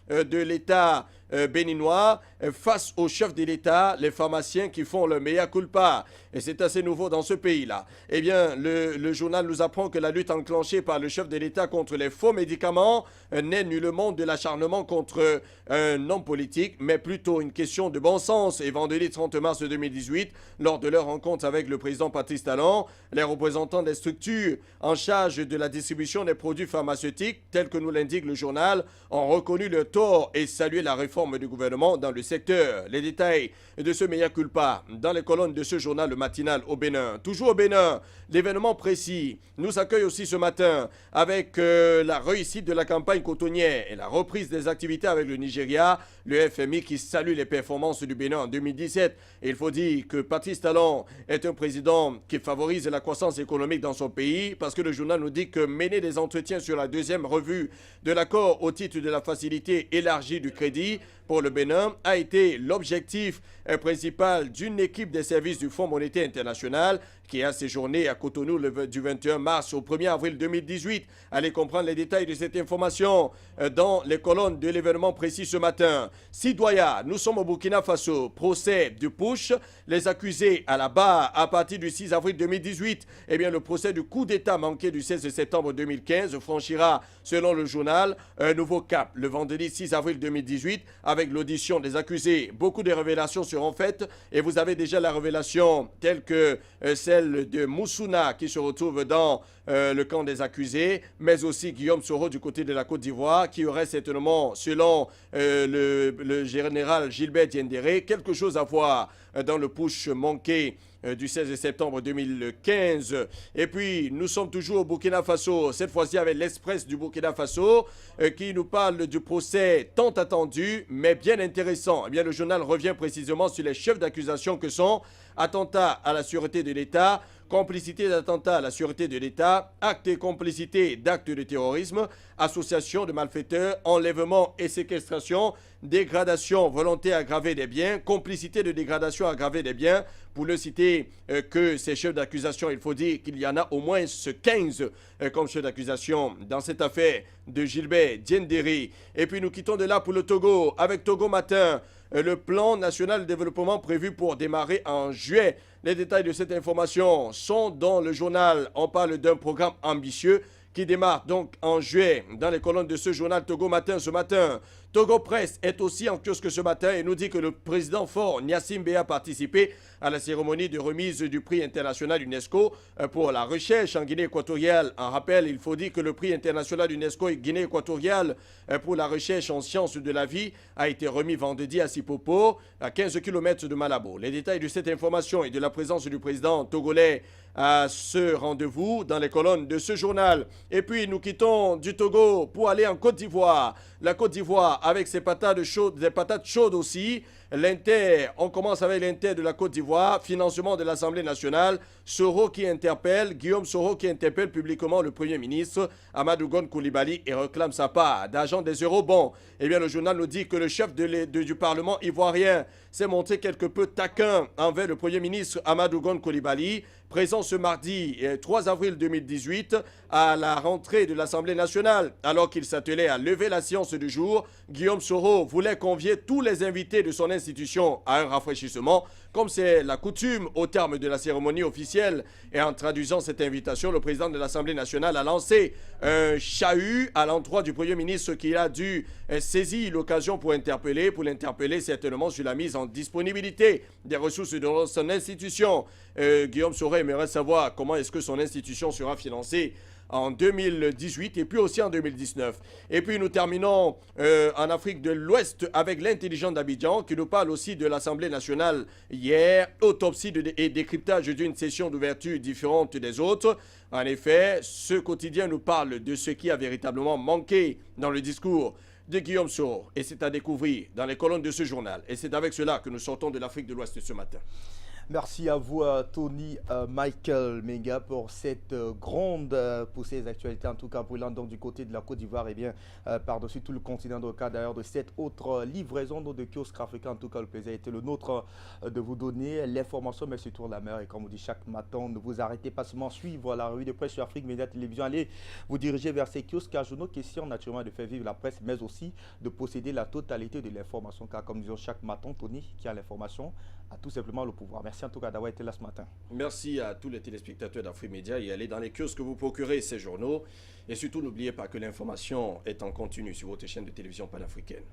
de l'État béninois face aux chefs de l'État, les pharmaciens qui font le mea culpa. Et c'est assez nouveau dans ce pays-là. Eh bien, le journal nous apprend que la lutte enclenchée par le chef de l'État contre les faux médicaments n'est nullement de l'acharnement contre un homme politique, mais plutôt une question de bon sens. Et vendredi 30 mars 2018, lors de leur rencontre avec le président Patrice Talon, les représentants des structures en charge de la distribution des produits pharmaceutiques, tels que nous l'indique le journal, ont reconnu le tort et salué la réforme du gouvernement dans le secteur. Les détails de ce mea culpa dans les colonnes de ce journal le matinal au Bénin. Toujours au Bénin, l'événement précis nous accueille aussi ce matin avec la réussite de la campagne cotonnière et la reprise des activités avec le Nigeria, le FMI qui salue les performances du Bénin en 2017. Et il faut dire que Patrice Talon est un président qui favorise la croissance économique dans son pays parce que le journal nous dit que mener des entretiens sur la deuxième revue de l'accord au titre de la facilité élargie du crédit pour le Bénin a été l'objectif principal d'une équipe des services du Fonds monétaire international qui a séjourné à Cotonou du 21 mars au 1er avril 2018. Allez comprendre les détails de cette information dans les colonnes de l'événement précis ce matin. Sidoya, nous sommes au Burkina Faso. Procès de Push, les accusés à la barre à partir du 6 avril 2018. Eh bien, le procès du coup d'État manqué du 16 septembre 2015 franchira, selon le journal, un nouveau cap le vendredi 6 avril 2018 avec l'audition des accusés. Beaucoup de révélations seront faites et vous avez déjà la révélation telle que celle de Moussuna qui se retrouve dans le camp des accusés, mais aussi Guillaume Soro du côté de la Côte d'Ivoire qui aurait certainement, selon le général Gilbert Diendéré, quelque chose à voir dans le push manqué du 16 septembre 2015. Et puis, nous sommes toujours au Burkina Faso, cette fois-ci avec l'Express du Burkina Faso, qui nous parle du procès tant attendu, mais bien intéressant. Eh bien, le journal revient précisément sur les chefs d'accusation que sont attentat à la sûreté de l'État, complicité d'attentat à la sûreté de l'État, acte et complicité d'actes de terrorisme, association de malfaiteurs, enlèvement et séquestration, dégradation volontaire aggravée des biens, complicité de dégradation aggravée des biens, pour ne citer que ces chefs d'accusation. Il faut dire qu'il y en a au moins 15 comme chefs d'accusation dans cette affaire de Gilbert Diendéré. Et puis nous quittons de là pour le Togo avec Togo Matin. Le plan national de développement prévu pour démarrer en juillet. Les détails de cette information sont dans le journal. On parle d'un programme ambitieux qui démarre donc en juillet dans les colonnes de ce journal Togo Matin ce matin. Togo Presse est aussi en kiosque ce matin et nous dit que le président fort Gnassingbé a participé à la cérémonie de remise du prix international UNESCO pour la recherche en Guinée équatoriale. En rappel, il faut dire que le prix international UNESCO Guinée équatoriale pour la recherche en sciences de la vie a été remis vendredi à Sipopo, à 15 km de Malabo. Les détails de cette information et de la présence du président togolais à ce rendez-vous dans les colonnes de ce journal. Et puis nous quittons du Togo pour aller en Côte d'Ivoire. La Côte d'Ivoire avec ses patates chaudes, des patates chaudes aussi. L'Inter, on commence avec l'Inter de la Côte d'Ivoire, financement de l'Assemblée nationale, Guillaume Soro qui interpelle publiquement le Premier ministre Amadou Gon Coulibaly et réclame sa part d'argent des eurobonds. Eh bien, le journal nous dit que le chef du Parlement ivoirien s'est montré quelque peu taquin envers le Premier ministre Amadou Gon Coulibaly, présent ce mardi 3 avril 2018 à la rentrée de l'Assemblée nationale. Alors qu'il s'attelait à lever la séance du jour, Guillaume Soro voulait convier tous les invités de son institution à un rafraîchissement, comme c'est la coutume au terme de la cérémonie officielle. Et en traduisant cette invitation, le président de l'Assemblée nationale a lancé un chahut à l'endroit du Premier ministre qui a dû saisir l'occasion pour l'interpeller certainement sur la mise en disponibilité des ressources de son institution. Guillaume Soro aimerait savoir comment est-ce que son institution sera financée en 2018 et puis aussi en 2019. Et puis nous terminons en Afrique de l'Ouest avec l'intelligent d'Abidjan qui nous parle aussi de l'Assemblée nationale hier, autopsie et décryptage d'une session d'ouverture différente des autres. En effet, ce quotidien nous parle de ce qui a véritablement manqué dans le discours de Guillaume Soro. Et c'est à découvrir dans les colonnes de ce journal. Et c'est avec cela que nous sortons de l'Afrique de l'Ouest ce matin. Merci à vous, Tony Michael Menga, pour cette grande poussée des actualités, en tout cas brûlante donc du côté de la Côte d'Ivoire et bien par-dessus tout le continent, dans le cadre d'ailleurs de cette autre livraison de kiosque africain. En tout cas, le plaisir a été le nôtre de vous donner l'information, mais surtout la mer. Et comme on dit chaque matin, ne vous arrêtez pas seulement suivre la revue de presse sur Afrique Média Télévision. Allez vous diriger vers ces kiosques, car nos questions naturellement de faire vivre la presse, mais aussi de posséder la totalité de l'information, car comme nous disons chaque matin, Tony, qui a l'information, a tout simplement le pouvoir. Merci en tout cas d'avoir été là ce matin. Merci à tous les téléspectateurs d'Afrique Média et allez dans les kiosques que vous procurez ces journaux. Et surtout, n'oubliez pas que l'information est en continu sur votre chaîne de télévision panafricaine.